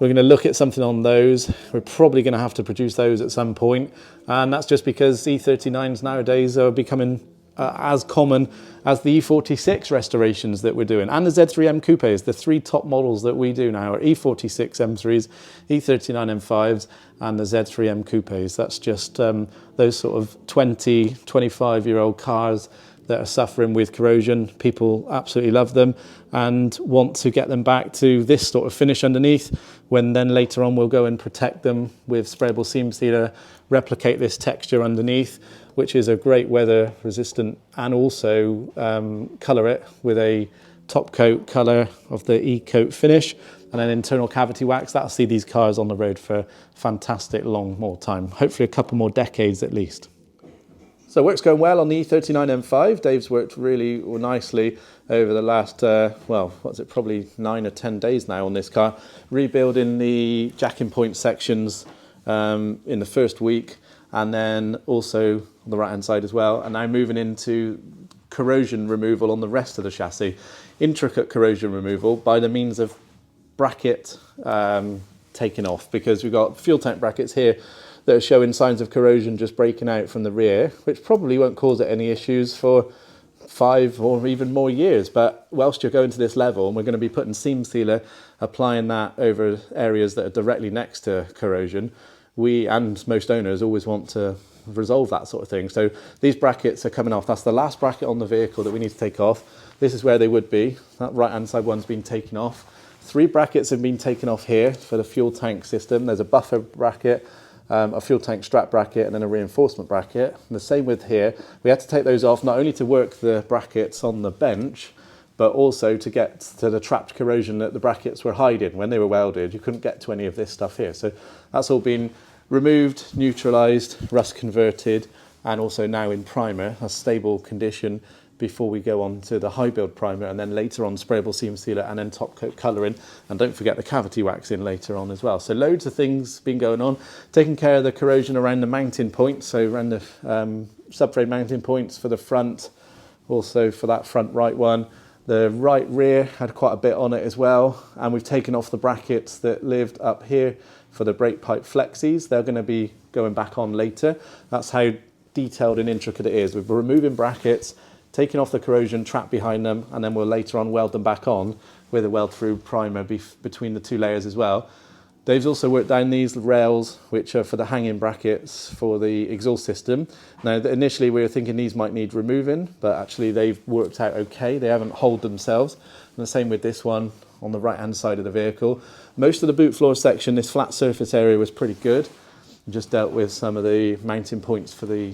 [SPEAKER 1] We're going to look at something on those. We're probably going to have to produce those at some point. And that's just because E39s nowadays are becoming as common as the E46 restorations that we're doing, and the Z3M coupes. The three top models that we do now are E46 M3s, E39 M5s, and the Z3M coupes. That's just those sort of 20, 25-year-old cars that are suffering with corrosion. People absolutely love them and want to get them back to this sort of finish underneath, when then later on we'll go and protect them with sprayable seam sealer, replicate this texture underneath, which is a great weather resistant, and also colour it with a top coat colour of the E-coat finish and an internal cavity wax. That'll see these cars on the road for fantastic long more time, hopefully a couple more decades at least. So work's going well on the E39 M5. Dave's worked really nicely over the last, well, what's it, probably 9 or 10 days now on this car, rebuilding the jacking point sections in the first week, and then also on the right hand side as well, and now moving into corrosion removal on the rest of the chassis. Intricate corrosion removal by the means of bracket taking off, because we've got fuel tank brackets here that are showing signs of corrosion just breaking out from the rear, which probably won't cause it any issues for 5 or even more years. But whilst you're going to this level, and we're going to be putting seam sealer, applying that over areas that are directly next to corrosion, we and most owners always want to resolve that sort of thing. So these brackets are coming off. That's the last bracket on the vehicle that we need to take off. This is where they would be. That right hand side one's been taken off. 3 brackets have been taken off here for the fuel tank system. There's a buffer bracket, a fuel tank strap bracket, and then a reinforcement bracket. And the same with here. We had to take those off not only to work the brackets on the bench, but also to get to the trapped corrosion that the brackets were hiding when they were welded. You couldn't get to any of this stuff here. So that's all been removed, neutralised, rust converted, and also now in primer, a stable condition, before we go on to the high build primer, and then later on sprayable seam sealer, and then top coat colouring, and don't forget the cavity wax in later on as well. So loads of things been going on, taking care of the corrosion around the mounting points, so around the subframe mounting points for the front, also for that front right one. The right rear had quite a bit on it as well, and we've taken off the brackets that lived up here for the brake pipe flexies. They're going to be going back on later. That's how detailed and intricate it is. We're removing brackets, taking off the corrosion trap behind them, and then we'll later on weld them back on with a weld through primer between the 2 layers as well. Dave's also worked down these rails, which are for the hanging brackets for the exhaust system. Now, initially we were thinking these might need removing, but actually they've worked out okay. They haven't holed themselves. And the same with this one on the right hand side of the vehicle. Most of the boot floor section, this flat surface area, was pretty good. Just dealt with some of the mounting points for the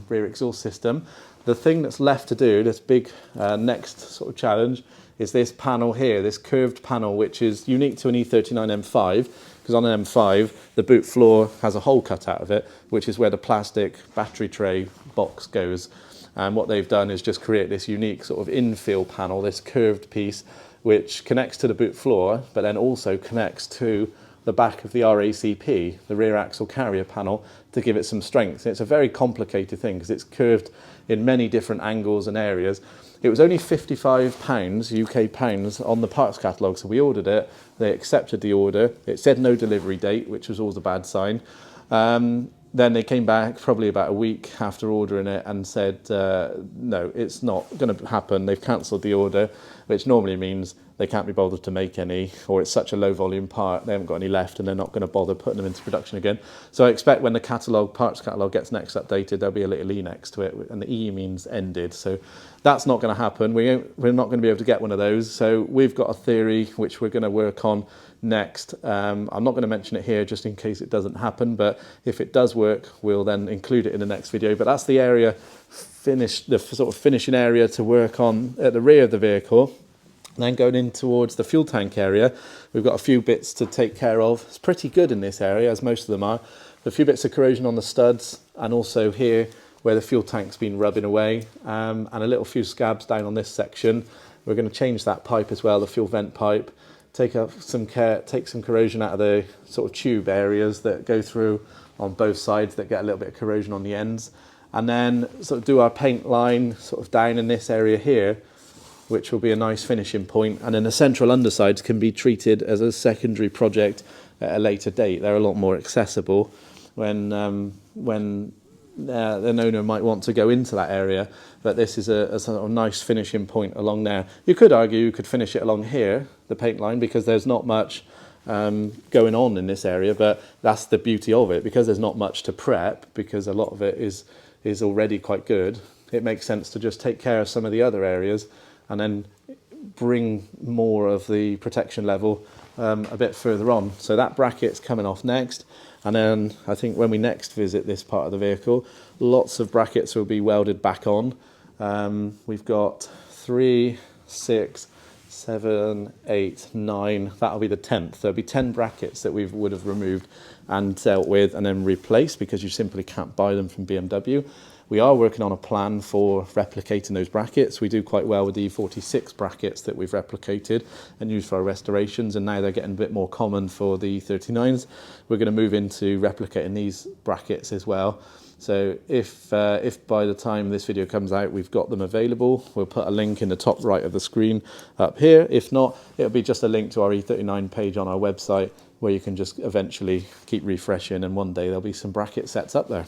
[SPEAKER 1] rear exhaust system. The thing that's left to do, this big next sort of challenge, is this panel here, this curved panel, which is unique to an E39 M5, because on an M5, the boot floor has a hole cut out of it, which is where the plastic battery tray box goes. And what they've done is just create this unique sort of infill panel, this curved piece, which connects to the boot floor, but then also connects to the back of the RACP, the rear axle carrier panel, to give it some strength. And it's a very complicated thing because it's curved in many different angles and areas. It was only £55, UK pounds, on the parts catalogue, so we ordered it. They accepted the order. It said no delivery date, which was always a bad sign. Then they came back probably about a week after ordering it and said, no, it's not going to happen. They've cancelled the order, which normally means they can't be bothered to make any, or it's such a low volume part, they haven't got any left and they're not going to bother putting them into production again. So I expect when the catalogue, parts catalogue gets next updated, there'll be a little E next to it, and the E means ended. So that's not going to happen. We're not going to be able to get one of those. So we've got a theory which we're going to work on next. I'm not going to mention it here just in case it doesn't happen, but if it does work, we'll then include it in the next video. But that's the area, the sort of finishing area to work on at the rear of the vehicle. Then going in towards the fuel tank area, we've got a few bits to take care of. It's pretty good in this area, as most of them are. A few bits of corrosion on the studs, and also here where the fuel tank's been rubbing away, and a little few scabs down on this section. We're going to change that pipe as well, the fuel vent pipe. Take some corrosion out of the sort of tube areas that go through on both sides that get a little bit of corrosion on the ends. And then sort of do our paint line sort of down in this area here, which will be a nice finishing point. And then the central undersides can be treated as a secondary project at a later date. They're a lot more accessible when an owner might want to go into that area, but this is a sort of nice finishing point along there. You could argue you could finish it along here, the paint line, because there's not much going on in this area, but that's the beauty of it, because there's not much to prep, because a lot of it is already quite good. It makes sense to just take care of some of the other areas and then bring more of the protection level a bit further on. So that bracket's coming off next, and then I think when we next visit this part of the vehicle, lots of brackets will be welded back on. We've got 3, 6, 7, 8, 9, that'll be the 10th. There'll be 10 brackets that we would have removed and dealt with and then replaced, because you simply can't buy them from BMW. We are working on a plan for replicating those brackets. We do quite well with the E46 brackets that we've replicated and used for our restorations, and now they're getting a bit more common for the E39s. We're going to move into replicating these brackets as well. So if by the time this video comes out we've got them available, we'll put a link in the top right of the screen up here. If not, it'll be just a link to our E39 page on our website, where you can just eventually keep refreshing, and one day there'll be some bracket sets up there.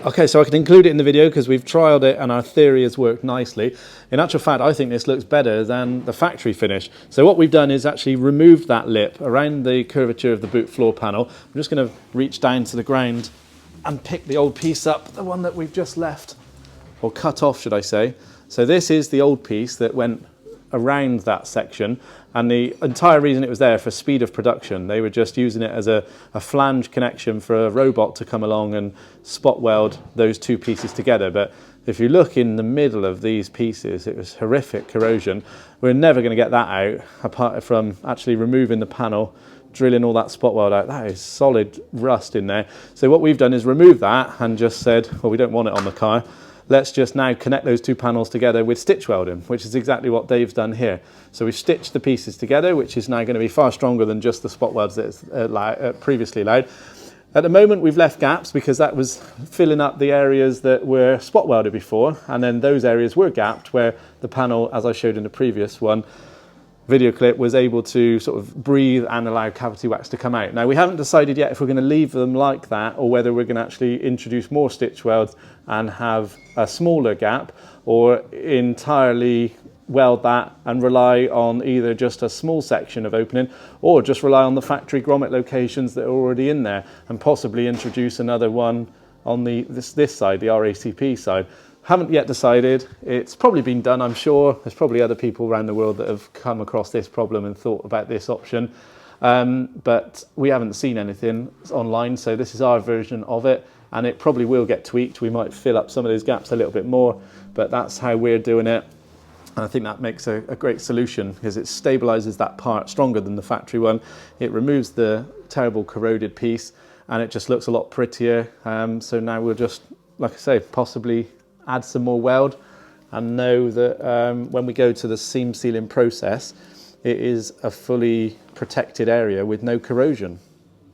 [SPEAKER 1] Okay, so I can include it in the video because we've trialed it and our theory has worked nicely. In actual fact, I think this looks better than the factory finish. So what we've done is actually removed that lip around the curvature of the boot floor panel. I'm just going to reach down to the ground and pick the old piece up, the one that we've just left, or cut off, should I say. So this is the old piece that went around that section, and the entire reason it was there for speed of production. They were just using it as a flange connection for a robot to come along and spot weld those two pieces together. But if you look in the middle of these pieces, it was horrific corrosion. We're never going to get that out apart from actually removing the panel, drilling all that spot weld out. That is solid rust in there. So what we've done is remove that and just said, well, we don't want it on the car. Let's just now connect those two panels together with stitch welding, which is exactly what Dave's done here. So we've stitched the pieces together, which is now going to be far stronger than just the spot welds that it's previously allowed. At the moment, we've left gaps because that was filling up the areas that were spot welded before, and then those areas were gapped where the panel, as I showed in the previous video clip, was able to sort of breathe and allow cavity wax to come out. Now, we haven't decided yet if we're going to leave them like that or whether we're going to actually introduce more stitch welds and have a smaller gap, or entirely weld that and rely on either just a small section of opening, or just rely on the factory grommet locations that are already in there and possibly introduce another one on this side, the RACP side. Haven't yet decided. It's probably been done, I'm sure. There's probably other people around the world that have come across this problem and thought about this option. But we haven't seen anything online, so this is our version of it, and it probably will get tweaked. We might fill up some of those gaps a little bit more, but that's how we're doing it. And I think that makes a great solution because it stabilizes that part stronger than the factory one. It removes the terrible corroded piece and it just looks a lot prettier. So now we'll just, like I say, possibly add some more weld and know that when we go to the seam sealing process, it is a fully protected area with no corrosion.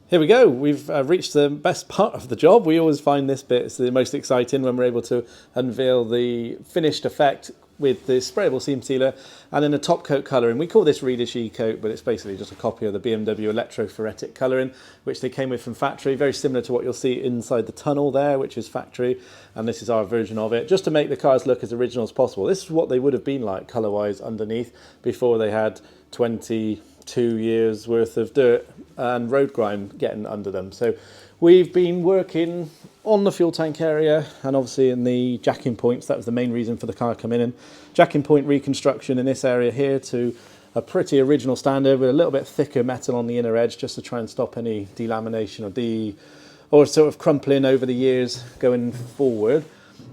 [SPEAKER 1] Here we go, we've reached the best part of the job. We always find this bit is the most exciting when we're able to unveil the finished effect with the sprayable seam sealer and then a top coat colouring. We call this Reedish E-coat, but it's basically just a copy of the BMW electrophoretic colouring, which they came with from factory, very similar to what you'll see inside the tunnel there, which is factory, and this is our version of it, just to make the cars look as original as possible. This is what they would have been like colour-wise underneath before they had 22 years worth of dirt and road grime getting under them. So we've been working on the fuel tank area and obviously in the jacking points. That was the main reason for the car coming in. Jacking point reconstruction in this area here to a pretty original standard with a little bit thicker metal on the inner edge just to try and stop any delamination or sort of crumpling over the years going forward.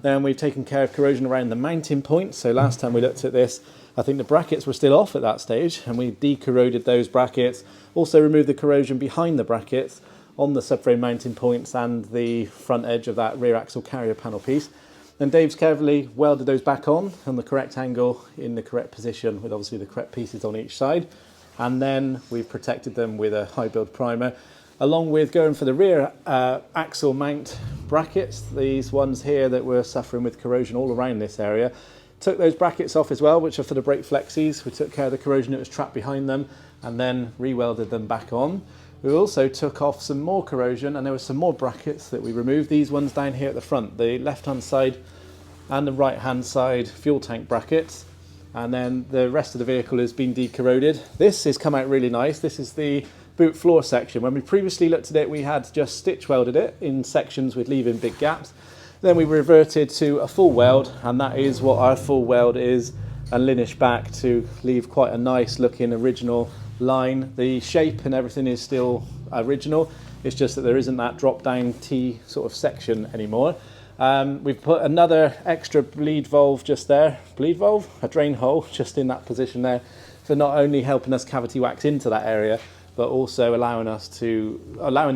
[SPEAKER 1] Then we've taken care of corrosion around the mounting points. So last time we looked at this, I think the brackets were still off at that stage and we de-corroded those brackets. Also removed the corrosion behind the brackets on the subframe mounting points and the front edge of that rear axle carrier panel piece. Then Dave's carefully welded those back on the correct angle in the correct position with obviously the correct pieces on each side. And then we've protected them with a high build primer, along with going for the rear axle mount brackets, these ones here that were suffering with corrosion all around this area. Took those brackets off as well, which are for the brake flexies. We took care of the corrosion that was trapped behind them and then re-welded them back on. We also took off some more corrosion, and there were some more brackets that we removed. These ones down here at the front, the left-hand side and the right-hand side fuel tank brackets. And then the rest of the vehicle has been decorroded. This has come out really nice. This is the boot floor section. When we previously looked at it, we had just stitch welded it in sections with leaving big gaps. Then we reverted to a full weld, and that is what our full weld is, and lineage back to leave quite a nice looking original line. The shape and everything is still original. It's just that there isn't that drop down T sort of section anymore. We've put another extra bleed valve just there, a drain hole just in that position there, for not only helping us cavity wax into that area, but also allowing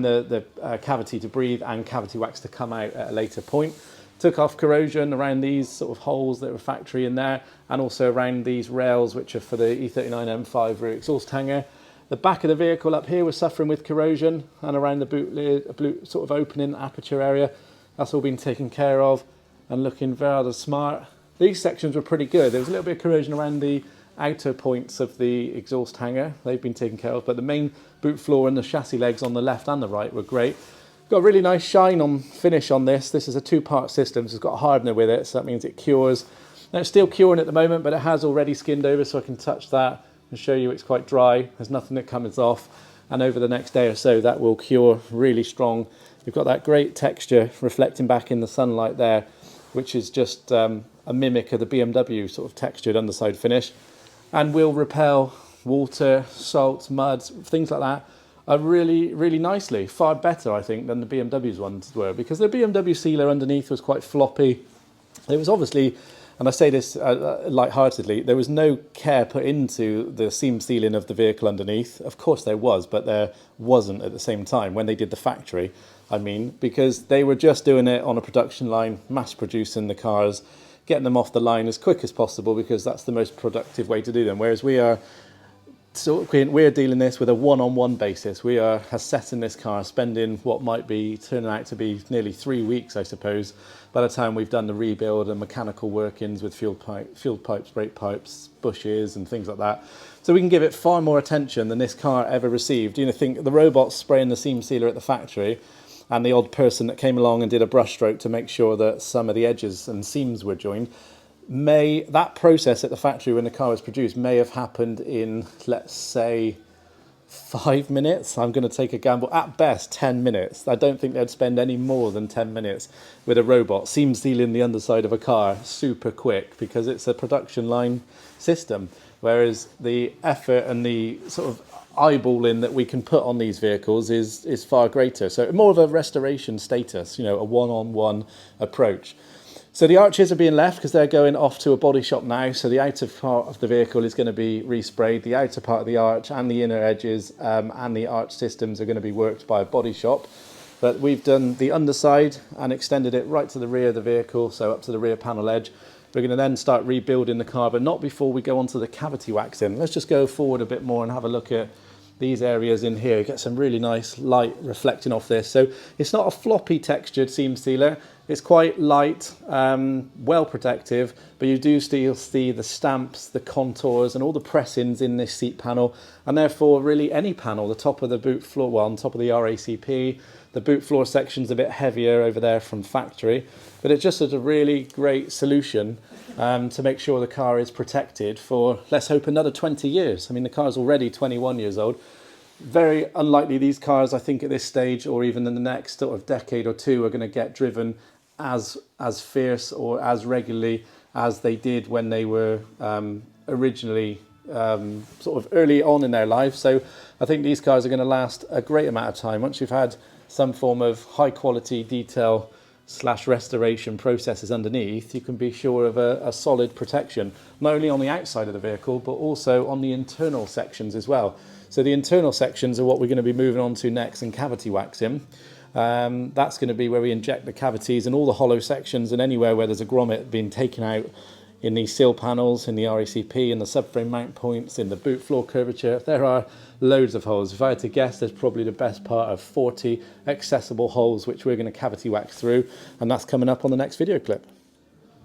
[SPEAKER 1] the cavity to breathe and cavity wax to come out at a later point. Took off corrosion around these sort of holes that were factory in there, and also around these rails which are for the E39 M5 rear exhaust hanger. The back of the vehicle up here was suffering with corrosion, and around the boot lid, sort of opening aperture area. That's all been taken care of and looking rather smart. These sections were pretty good. There was a little bit of corrosion around the outer points of the exhaust hanger. They've been taken care of, but the main boot floor and the chassis legs on the left and the right were great. Got a really nice shine on finish on this. This is a two-part system, so it's got a hardener with it, so that means it cures. Now it's still curing at the moment, but it has already skinned over, so I can touch that and show you it's quite dry. There's nothing that comes off, and over the next day or so that will cure really strong. You've got that great texture reflecting back in the sunlight there, which is just a mimic of the BMW sort of textured underside finish, and will repel water, salt, mud, things like that really, really nicely. Far better, I think, than the BMW's ones were, because the BMW sealer underneath was quite floppy. There was obviously, and I say this lightheartedly, there was no care put into the seam sealing of the vehicle underneath. Of course there was, but there wasn't at the same time when they did the factory. I mean, because they were just doing it on a production line, mass producing the cars, getting them off the line as quick as possible, because that's the most productive way to do them. Whereas we're dealing this with a one-on-one basis. We are assessing this car, spending what might be turning out to be nearly 3 weeks, I suppose, by the time we've done the rebuild and mechanical workings with fuel pipes, brake pipes, bushes and things like that. So we can give it far more attention than this car ever received. You know, think the robots spraying the seam sealer at the factory, and the odd person that came along and did a brush stroke to make sure that some of the edges and seams were joined. That process at the factory when the car was produced may have happened in, let's say, 5 minutes. I'm going to take a gamble. At best, 10 minutes. I don't think they'd spend any more than 10 minutes with a robot seam sealing the underside of a car super quick, because it's a production line system. Whereas the effort and the sort of eyeballing that we can put on these vehicles is far greater. So more of a restoration status, you know, a one-on-one approach. So the arches are being left because they're going off to a body shop now. So the outer part of the vehicle is going to be resprayed. The outer part of the arch and the inner edges and the arch systems are going to be worked by a body shop. But we've done the underside and extended it right to the rear of the vehicle, so up to the rear panel edge. We're going to then start rebuilding the car, but not before we go on to the cavity waxing. Let's just go forward a bit more and have a look at these areas in here. Get some really nice light reflecting off this. So it's not a floppy textured seam sealer. It's quite light, well protective, but you do still see the stamps, the contours and all the pressings in this seat panel, and therefore really any panel, the top of the boot floor, well, on top of the RACP, the boot floor section's a bit heavier over there from factory, but it just is a really great solution to make sure the car is protected for, let's hope, another 20 years. I mean, the car's already 21 years old. Very unlikely these cars, I think, at this stage or even in the next sort of decade or two are going to get driven as fierce or as regularly as they did when they were originally sort of early on in their life. So I think these cars are going to last a great amount of time. Once you've had some form of high quality detail / restoration processes underneath, you can be sure of a solid protection, not only on the outside of the vehicle, but also on the internal sections as well. So the internal sections are what we're going to be moving on to next in cavity waxing. That's going to be where we inject the cavities and all the hollow sections, and anywhere where there's a grommet being taken out in these sill panels, in the RACP, in the subframe mount points, in the boot floor curvature. There are loads of holes. If I had to guess, there's probably the best part of 40 accessible holes which we're going to cavity wax through, and that's coming up on the next video clip.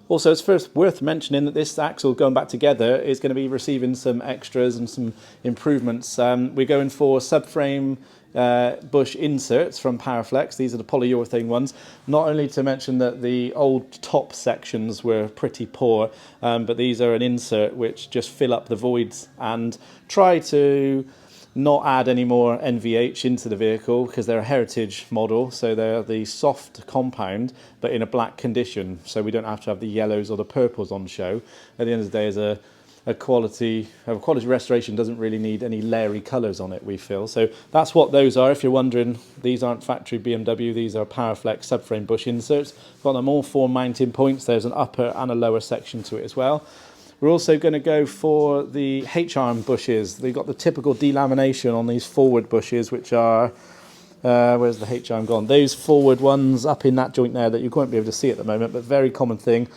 [SPEAKER 1] Also, it's first worth mentioning that this axle going back together is going to be receiving some extras and some improvements. We're going for subframe bush inserts from Powerflex. These are the polyurethane ones. Not only to mention that the old top sections were pretty poor, but these are an insert which just fill up the voids and try to not add any more NVH into the vehicle, because they're a heritage model, so they're the soft compound but in a black condition, so we don't have to have the yellows or the purples on show. At the end of the day, as a quality restoration doesn't really need any leery colours on it, we feel. So that's what those are. If you're wondering, these aren't factory BMW, these are Powerflex subframe bush inserts. Got them all 4 mounting points. There's an upper and a lower section to it as well. We're also going to go for the H-arm bushes. They've got the typical delamination on these forward bushes, which are, where's the H-arm gone? Those forward ones up in that joint there that you won't be able to see at the moment, but very common thing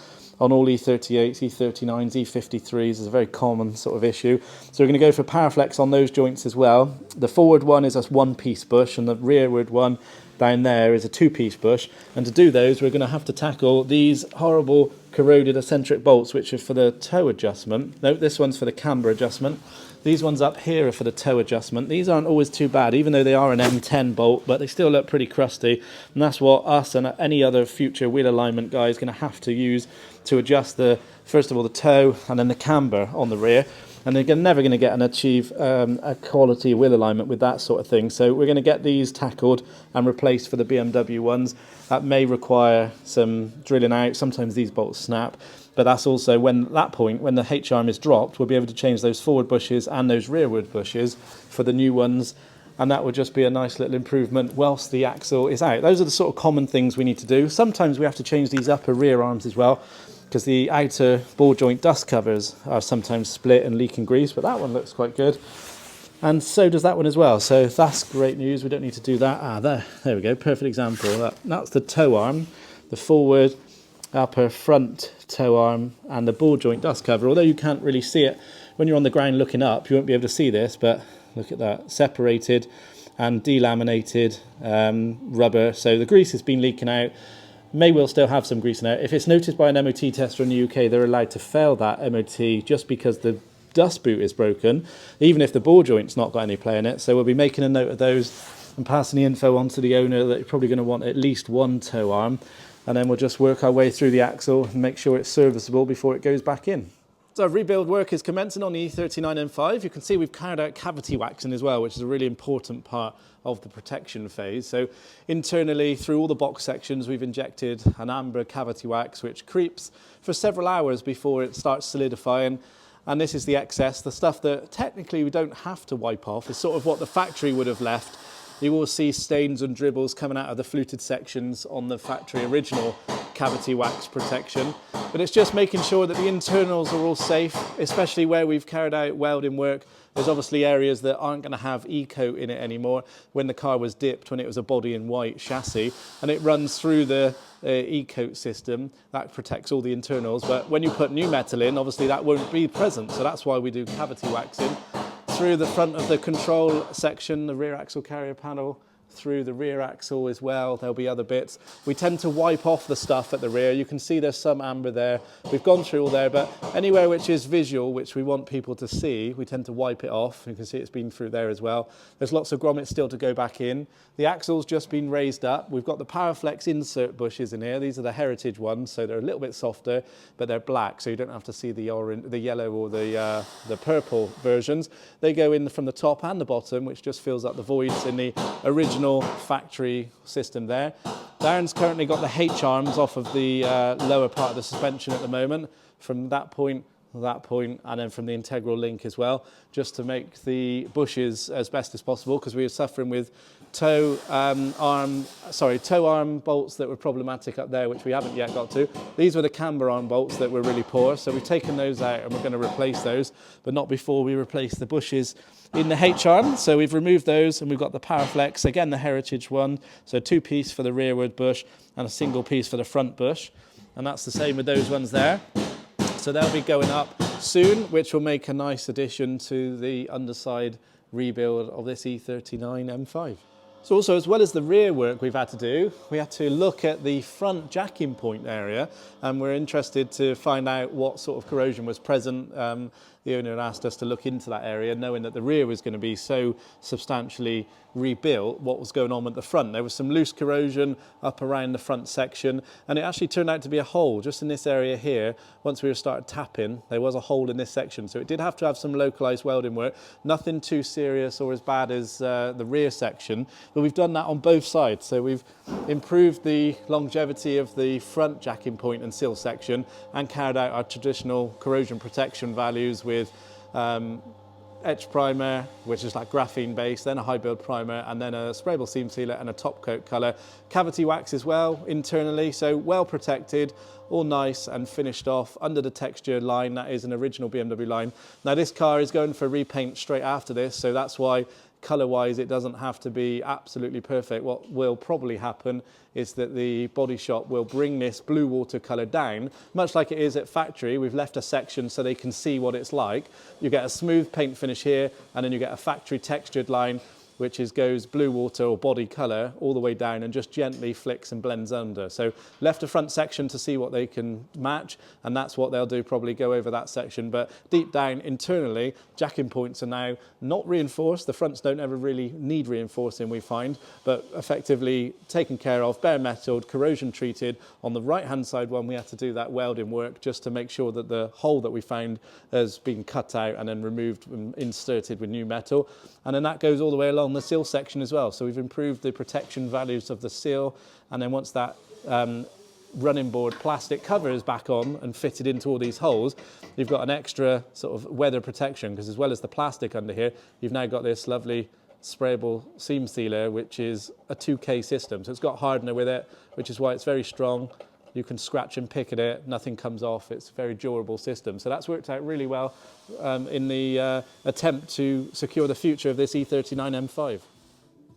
[SPEAKER 1] on all E38s, E39s, E53s. Is a very common sort of issue. So we're going to go for Powerflex on those joints as well. The forward one is a 1-piece bush, and the rearward one down there is a 2-piece bush. And to do those, we're going to have to tackle these horrible corroded eccentric bolts, which are for the toe adjustment. No, this one's for the camber adjustment. These ones up here are for the toe adjustment. These aren't always too bad, even though they are an M10 bolt, but they still look pretty crusty. And that's what us and any other future wheel alignment guy is going to have to use to adjust first of all, the toe and then the camber on the rear. And they're never going to get and achieve a quality wheel alignment with that sort of thing. So we're going to get these tackled and replaced for the BMW ones. That may require some drilling out. Sometimes these bolts snap. But that's also when the H-arm is dropped, we'll be able to change those forward bushes and those rearward bushes for the new ones. And that would just be a nice little improvement whilst the axle is out. Those are the sort of common things we need to do. Sometimes we have to change these upper rear arms as well, because the outer ball joint dust covers are sometimes split and leaking grease, but that one looks quite good. And so does that one as well. So that's great news. We don't need to do that. There we go. Perfect example. That's the toe arm, the forward, upper, front toe arm, and the ball joint dust cover. Although you can't really see it when you're on the ground looking up, you won't be able to see this, but look at that. Separated and delaminated rubber. So the grease has been leaking out. May well still have some grease in it. If it's noticed by an MOT tester in the UK, they're allowed to fail that MOT just because the dust boot is broken, even if the ball joint's not got any play in it. So we'll be making a note of those and passing the info on to the owner that you're probably going to want at least one toe arm, and then we'll just work our way through the axle and make sure it's serviceable before it goes back in. So rebuild work is commencing on the E39 M5. You can see we've carried out cavity waxing as well, which is a really important part of the protection phase. So internally, through all the box sections, we've injected an amber cavity wax, which creeps for several hours before it starts solidifying. And this is the excess, the stuff that technically we don't have to wipe off. It's sort of what the factory would have left. You will see stains and dribbles coming out of the fluted sections on the factory original cavity wax protection. But it's just making sure that the internals are all safe, especially where we've carried out welding work. There's obviously areas that aren't going to have E-coat in it anymore. When the car was dipped, when it was a body in white chassis, and it runs through the E-coat system, that protects all the internals. But when you put new metal in, obviously that won't be present. So that's why we do cavity waxing through the front of the control section, the rear axle carrier panel, through the rear axle as well. There'll be other bits. We tend to wipe off the stuff at the rear. You can see there's some amber there. We've gone through all there, but anywhere which is visual, which we want people to see, we tend to wipe it off. You can see it's been through there as well. There's lots of grommets still to go back in. The axle's just been raised up. We've got the Powerflex insert bushes in here. These are the heritage ones, so they're a little bit softer, but they're black, so you don't have to see the orange, the yellow or the purple versions. They go in from the top and the bottom, which just fills up the voids in the original factory system there. Darren's currently got the H-arms off of the lower part of the suspension at the moment, from that point, and then from the integral link as well, just to make the bushes as best as possible, because we were suffering with toe arm bolts that were problematic up there, which we haven't yet got to. These were the camber arm bolts that were really poor, so we've taken those out and we're going to replace those, but not before we replace the bushes in the H-arm. So we've removed those and we've got the Powerflex, again the heritage one, so 2-piece for the rearward bush and a single piece for the front bush, and that's the same with those ones there. So they'll be going up soon, which will make a nice addition to the underside rebuild of this E39 M5. So also, as well as the rear work we've had to do, we had to look at the front jacking point area, and we're interested to find out what sort of corrosion was present. the owner had asked us to look into that area, knowing that the rear was going to be so substantially rebuilt. What was going on at the front? There was some loose corrosion up around the front section, and it actually turned out to be a hole just in this area here. Once we started tapping, there was a hole in this section, so it did have to have some localized welding work. Nothing too serious or as bad as the rear section, but we've done that on both sides. So we've improved the longevity of the front jacking point and sill section and carried out our traditional corrosion protection values with etch primer, which is like graphene based, then a high build primer, and then a sprayable seam sealer and a top coat colour. Cavity wax as well internally, so well protected, all nice and finished off under the texture line. That is an original BMW line. Now this car is going for repaint straight after this, so that's why colour wise it doesn't have to be absolutely perfect. What will probably happen is that the body shop will bring this blue water colour down, much like it is at factory. We've left a section so they can see what it's like. You get a smooth paint finish here, and then you get a factory textured line, which goes blue water or body colour all the way down and just gently flicks and blends under. So left a front section to see what they can match, and that's what they'll do, probably go over that section. But deep down internally, jacking points are now not reinforced. The fronts don't ever really need reinforcing, we find, but effectively taken care of, bare metalled, corrosion treated. On the right hand side one, we had to do that welding work just to make sure that the hole that we found has been cut out and then removed and inserted with new metal. And then that goes all the way along the sill section as well. So we've improved the protection values of the sill, and then once that running board plastic cover is back on and fitted into all these holes, you've got an extra sort of weather protection, because as well as the plastic under here, you've now got this lovely sprayable seam sealer, which is a 2K system. So it's got hardener with it, which is why it's very strong. You can scratch and pick at it, nothing comes off. It's a very durable system. So that's worked out really well in the attempt to secure the future of this E39 M5.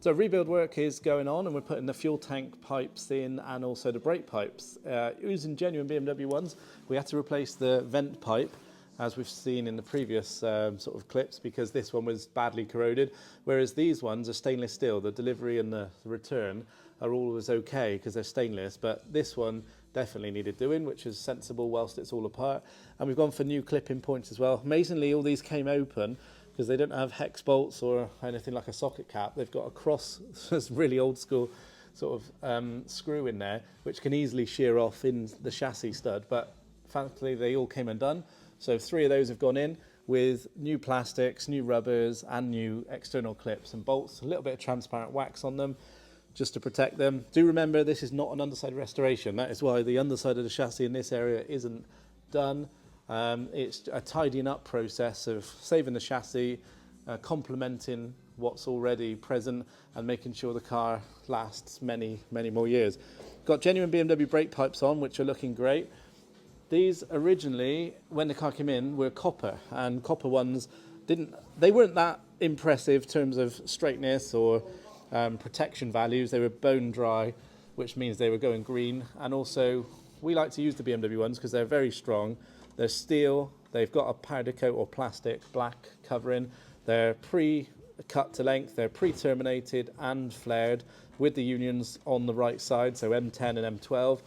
[SPEAKER 1] So rebuild work is going on, and we're putting the fuel tank pipes in and also the brake pipes. Using genuine BMW ones, we had to replace the vent pipe, as we've seen in the previous sort of clips, because this one was badly corroded, whereas these ones are stainless steel. The delivery and the return are always okay because they're stainless, but this one definitely needed doing, which is sensible whilst it's all apart. And we've gone for new clipping points as well. Amazingly, all these came open because they don't have hex bolts or anything like a socket cap. They've got a cross, this really old school sort of screw in there, which can easily shear off in the chassis stud, but thankfully they all came undone. So 3 of those have gone in with new plastics, new rubbers, and new external clips and bolts, a little bit of transparent wax on them just to protect them. Do remember, this is not an underside restoration. That is why the underside of the chassis in this area isn't done. It's a tidying up process of saving the chassis, complementing what's already present, and making sure the car lasts many, many more years. Got genuine BMW brake pipes on, which are looking great. These originally, when the car came in, were copper, and copper ones they weren't that impressive in terms of straightness or protection values. They were bone dry, which means they were going green. And also, we like to use the BMW ones because they're very strong. They're steel, they've got a powder coat or plastic black covering. They're pre-cut to length, they're pre-terminated and flared with the unions on the right side, so M10 and M12.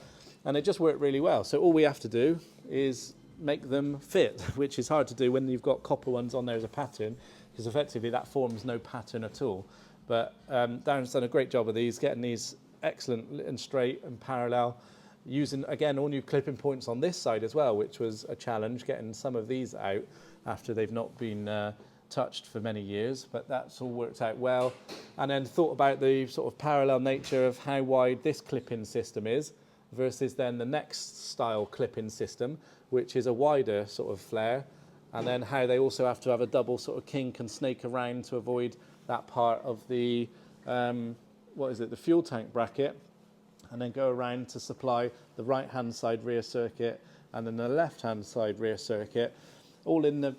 [SPEAKER 1] And they just work really well. So all we have to do is make them fit, which is hard to do when you've got copper ones on there as a pattern, because effectively that forms no pattern at all. But Darren's done a great job of these, getting these excellent and straight and parallel, using again all new clipping points on this side as well, which was a challenge, getting some of these out after they've not been touched for many years, but that's all worked out well. And then thought about the sort of parallel nature of how wide this clip-in system is versus then the next style clip-in system, which is a wider sort of flare, and then how they also have to have a double sort of kink and snake around to avoid that part of the the fuel tank bracket, and then go around to supply the right hand side rear circuit and then the left hand side rear circuit, all in the,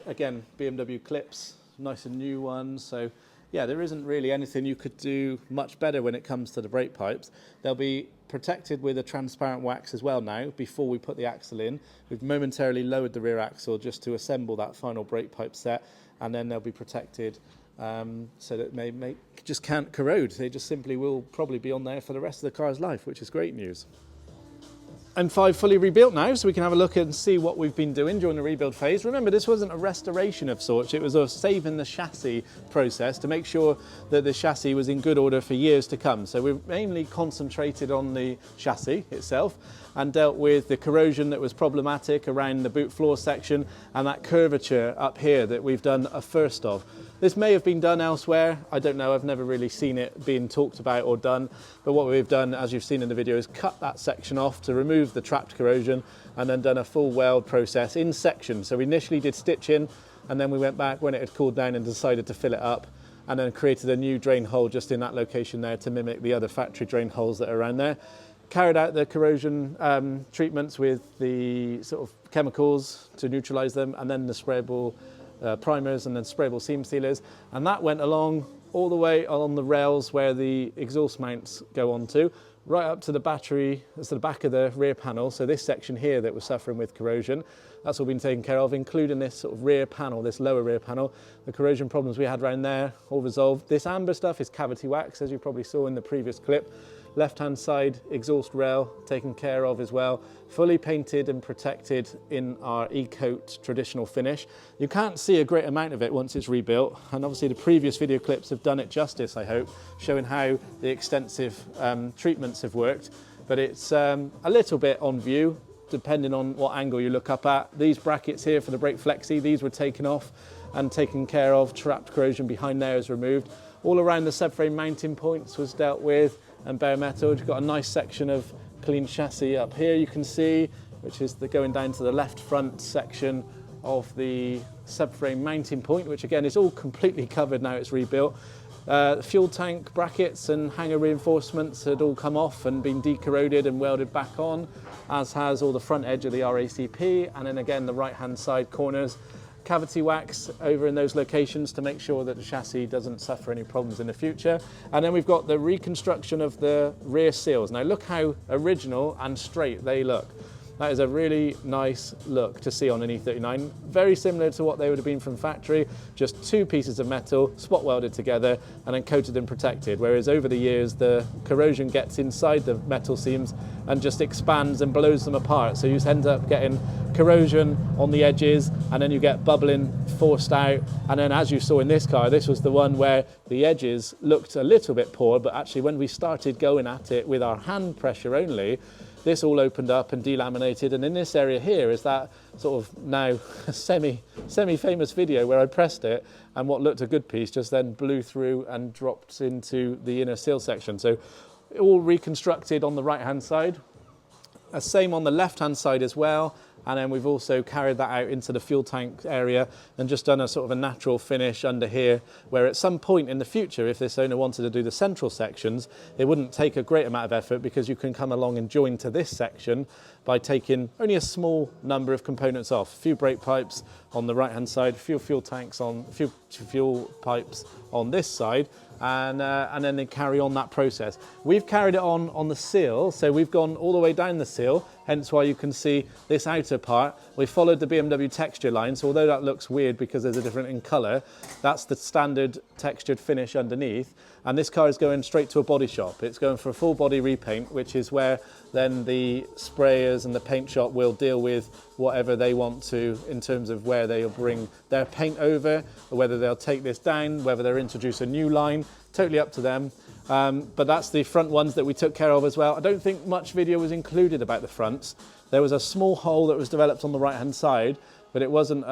[SPEAKER 1] again, BMW clips, nice and new ones. So yeah, there isn't really anything you could do much better when it comes to the brake pipes. They'll be protected with a transparent wax as well now before we put the axle in. We've momentarily lowered the rear axle just to assemble that final brake pipe set, and then they'll be protected so that they just can't corrode. They just simply will probably be on there for the rest of the car's life, which is great news. M5 fully rebuilt now, so we can have a look and see what we've been doing during the rebuild phase. Remember, this wasn't a restoration of sorts, it was a saving the chassis process to make sure that the chassis was in good order for years to come. So we've mainly concentrated on the chassis itself and dealt with the corrosion that was problematic around the boot floor section and that curvature up here that we've done a first of. This may have been done elsewhere, I don't know, I've never really seen it being talked about or done, but what we've done, as you've seen in the video, is cut that section off to remove the trapped corrosion and then done a full weld process in sections. So we initially did stitching and then we went back when it had cooled down and decided to fill it up and then created a new drain hole just in that location there to mimic the other factory drain holes that are around there. Carried out the corrosion treatments with the sort of chemicals to neutralise them and then the sprayable primers and then sprayable seam sealers, and that went along all the way along the rails where the exhaust mounts go onto, right up to the battery, that's the back of the rear panel. So this section here that was suffering with corrosion, that's all been taken care of, including this sort of rear panel, this lower rear panel. The corrosion problems we had around there, all resolved. This amber stuff is cavity wax, as you probably saw in the previous clip. Left-hand side exhaust rail taken care of as well, fully painted and protected in our E-coat traditional finish. You can't see a great amount of it once it's rebuilt, and obviously the previous video clips have done it justice, I hope, showing how the extensive treatments have worked, but it's a little bit on view depending on what angle you look up at. These brackets here for the brake flexi, these were taken off and taken care of, trapped corrosion behind there is removed. All around the subframe mounting points was dealt with and bare metal. You've got a nice section of clean chassis up here you can see, which is going down to the left front section of the subframe mounting point, which again is all completely covered now it's rebuilt. Fuel tank brackets and hanger reinforcements had all come off and been decorroded and welded back on, as has all the front edge of the RACP, and then again the right hand side corners. Cavity wax over in those locations to make sure that the chassis doesn't suffer any problems in the future. And then we've got the reconstruction of the rear seals. Now look how original and straight they look. That is a really nice look to see on an E39. Very similar to what they would have been from factory, just two pieces of metal spot welded together and then coated and protected. Whereas over the years, the corrosion gets inside the metal seams and just expands and blows them apart. So you end up getting corrosion on the edges and then you get bubbling forced out. And then as you saw in this car, this was the one where the edges looked a little bit poor, but actually when we started going at it with our hand pressure only, this all opened up and delaminated, and in this area here is that sort of now semi-famous video where I pressed it and what looked a good piece just then blew through and dropped into the inner seal section. So all reconstructed on the right hand side, same on the left hand side as well. And then we've also carried that out into the fuel tank area and just done a sort of a natural finish under here, where at some point in the future, if this owner wanted to do the central sections, it wouldn't take a great amount of effort because you can come along and join to this section by taking only a small number of components off. A few brake pipes on the right hand side, a few fuel tanks on, a few fuel pipes on this side, and then they carry on that process. We've carried it on the sill, so we've gone all the way down the sill, hence why you can see this outer part. We followed the BMW texture line, so although that looks weird because there's a different in colour, that's the standard textured finish underneath. And this car is going straight to a body shop. It's going for a full body repaint, which is where then the sprayers and the paint shop will deal with whatever they want to in terms of where they'll bring their paint over, or whether they'll take this down, whether they'll introduce a new line, totally up to them. But that's the front ones that we took care of as well. I don't think much video was included about the fronts. There was a small hole that was developed on the right hand side, but it wasn't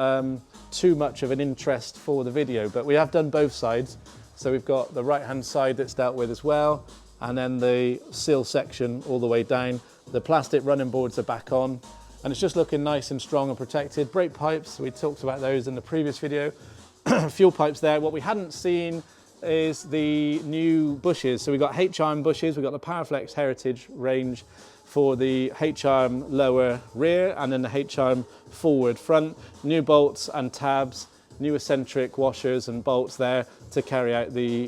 [SPEAKER 1] too much of an interest for the video, but we have done both sides. So we've got the right hand side that's dealt with as well, and then the sill section all the way down. The plastic running boards are back on, and it's just looking nice and strong and protected. Brake pipes, we talked about those in the previous video. Fuel pipes there. What we hadn't seen is the new bushes. So we've got H-arm bushes, we've got the Powerflex Heritage range for the H-arm lower rear and then the H-arm forward front. New bolts and tabs, new eccentric washers and bolts there to carry out the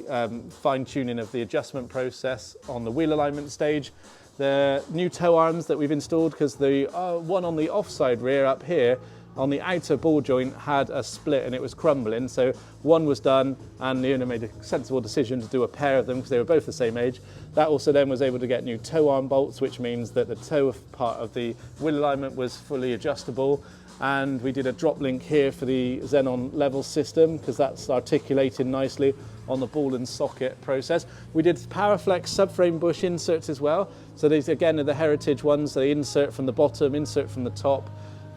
[SPEAKER 1] fine-tuning of the adjustment process on the wheel alignment stage. The new toe arms that we've installed, because the one on the offside rear up here on the outer ball joint had a split and it was crumbling. So one was done and the owner made a sensible decision to do a pair of them because they were both the same age. That also then was able to get new toe arm bolts, which means that the toe part of the wheel alignment was fully adjustable. And we did a drop link here for the Xenon level system because that's articulated nicely on the ball and socket process. We did Powerflex subframe bush inserts as well. So these again are the heritage ones. They insert from the bottom, insert from the top.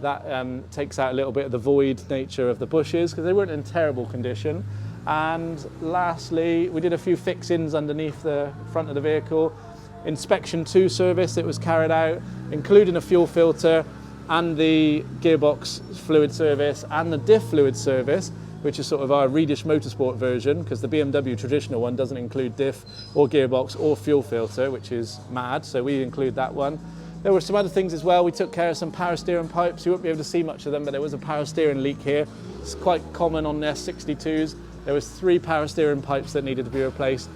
[SPEAKER 1] That takes out a little bit of the void nature of the bushes because they weren't in terrible condition. And lastly, we did a few fixings underneath the front of the vehicle. Inspection 2 service that was carried out, including a fuel filter and the gearbox fluid service and the diff fluid service, which is sort of our Reedish Motorsport version, because the BMW traditional one doesn't include diff or gearbox or fuel filter, which is mad, so we include that one. There were some other things as well. We took care of some power steering pipes. You won't be able to see much of them, but there was a power steering leak here. It's quite common on their 62s. There was 3 power steering pipes that needed to be replaced.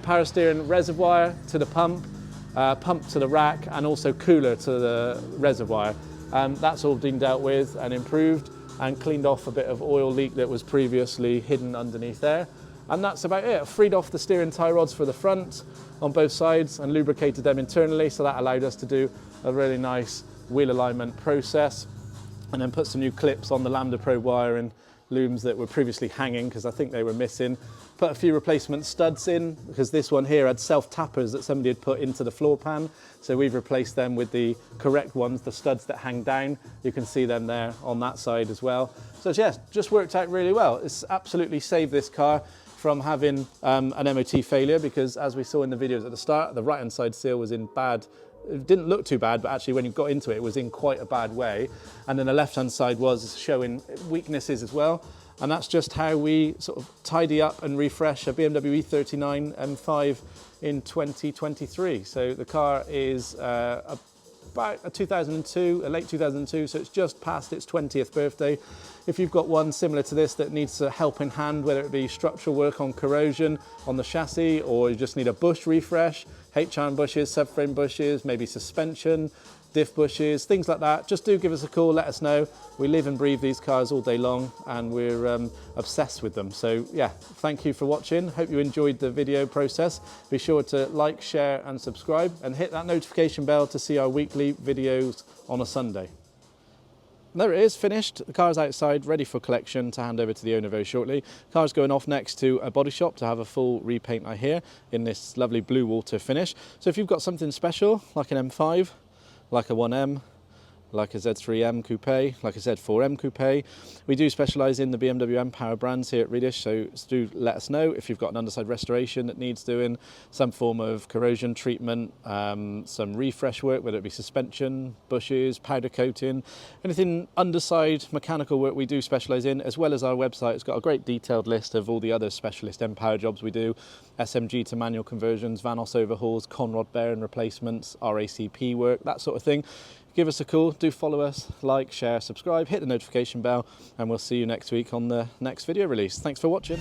[SPEAKER 1] Power steering reservoir to the pump, pump to the rack, and also cooler to the reservoir. That's all been dealt with and improved and cleaned off a bit of oil leak that was previously hidden underneath there. And that's about it. I freed off the steering tie rods for the front on both sides and lubricated them internally, so that allowed us to do a really nice wheel alignment process, and then put some new clips on the Lambda Pro wire and looms that were previously hanging because I think they were missing. Put a few replacement studs in because this one here had self-tappers that somebody had put into the floor pan. So we've replaced them with the correct ones, the studs that hang down. You can see them there on that side as well. So yeah, just worked out really well. It's absolutely saved this car from having an MOT failure because, as we saw in the videos at the start, the right-hand side seal was in bad. It didn't look too bad, but actually when you got into it, it was in quite a bad way. And then the left-hand side was showing weaknesses as well. And that's just how we sort of tidy up and refresh a BMW E39 M5 in 2023. So the car is about a 2002, a late 2002, so it's just past its 20th birthday. If you've got one similar to this that needs a helping hand, whether it be structural work on corrosion on the chassis, or you just need a bush refresh, H-arm bushes, subframe bushes, maybe suspension, diff bushes, things like that, just do give us a call, let us know. We live and breathe these cars all day long and we're obsessed with them. So yeah, thank you for watching. Hope you enjoyed the video process. Be sure to like, share and subscribe and hit that notification bell to see our weekly videos on a Sunday. There it is, finished. The car's outside, ready for collection to hand over to the owner very shortly. The car's going off next to a body shop to have a full repaint, I hear, in this lovely blue water finish. So if you've got something special, like an M5, like a 1M, like a Z3M Coupe, like a Z4M Coupe. We do specialise in the BMW M Power brands here at Reedish, so do let us know if you've got an underside restoration that needs doing, some form of corrosion treatment, some refresh work, whether it be suspension, bushes, powder coating, anything underside mechanical work we do specialise in, as well as our website. It's got a great detailed list of all the other specialist M Power jobs we do, SMG to manual conversions, Vanos overhauls, Conrod bearing replacements, RACP work, that sort of thing. Give us a call, do follow us, like, share, subscribe, hit the notification bell, and we'll see you next week on the next video release. Thanks for watching.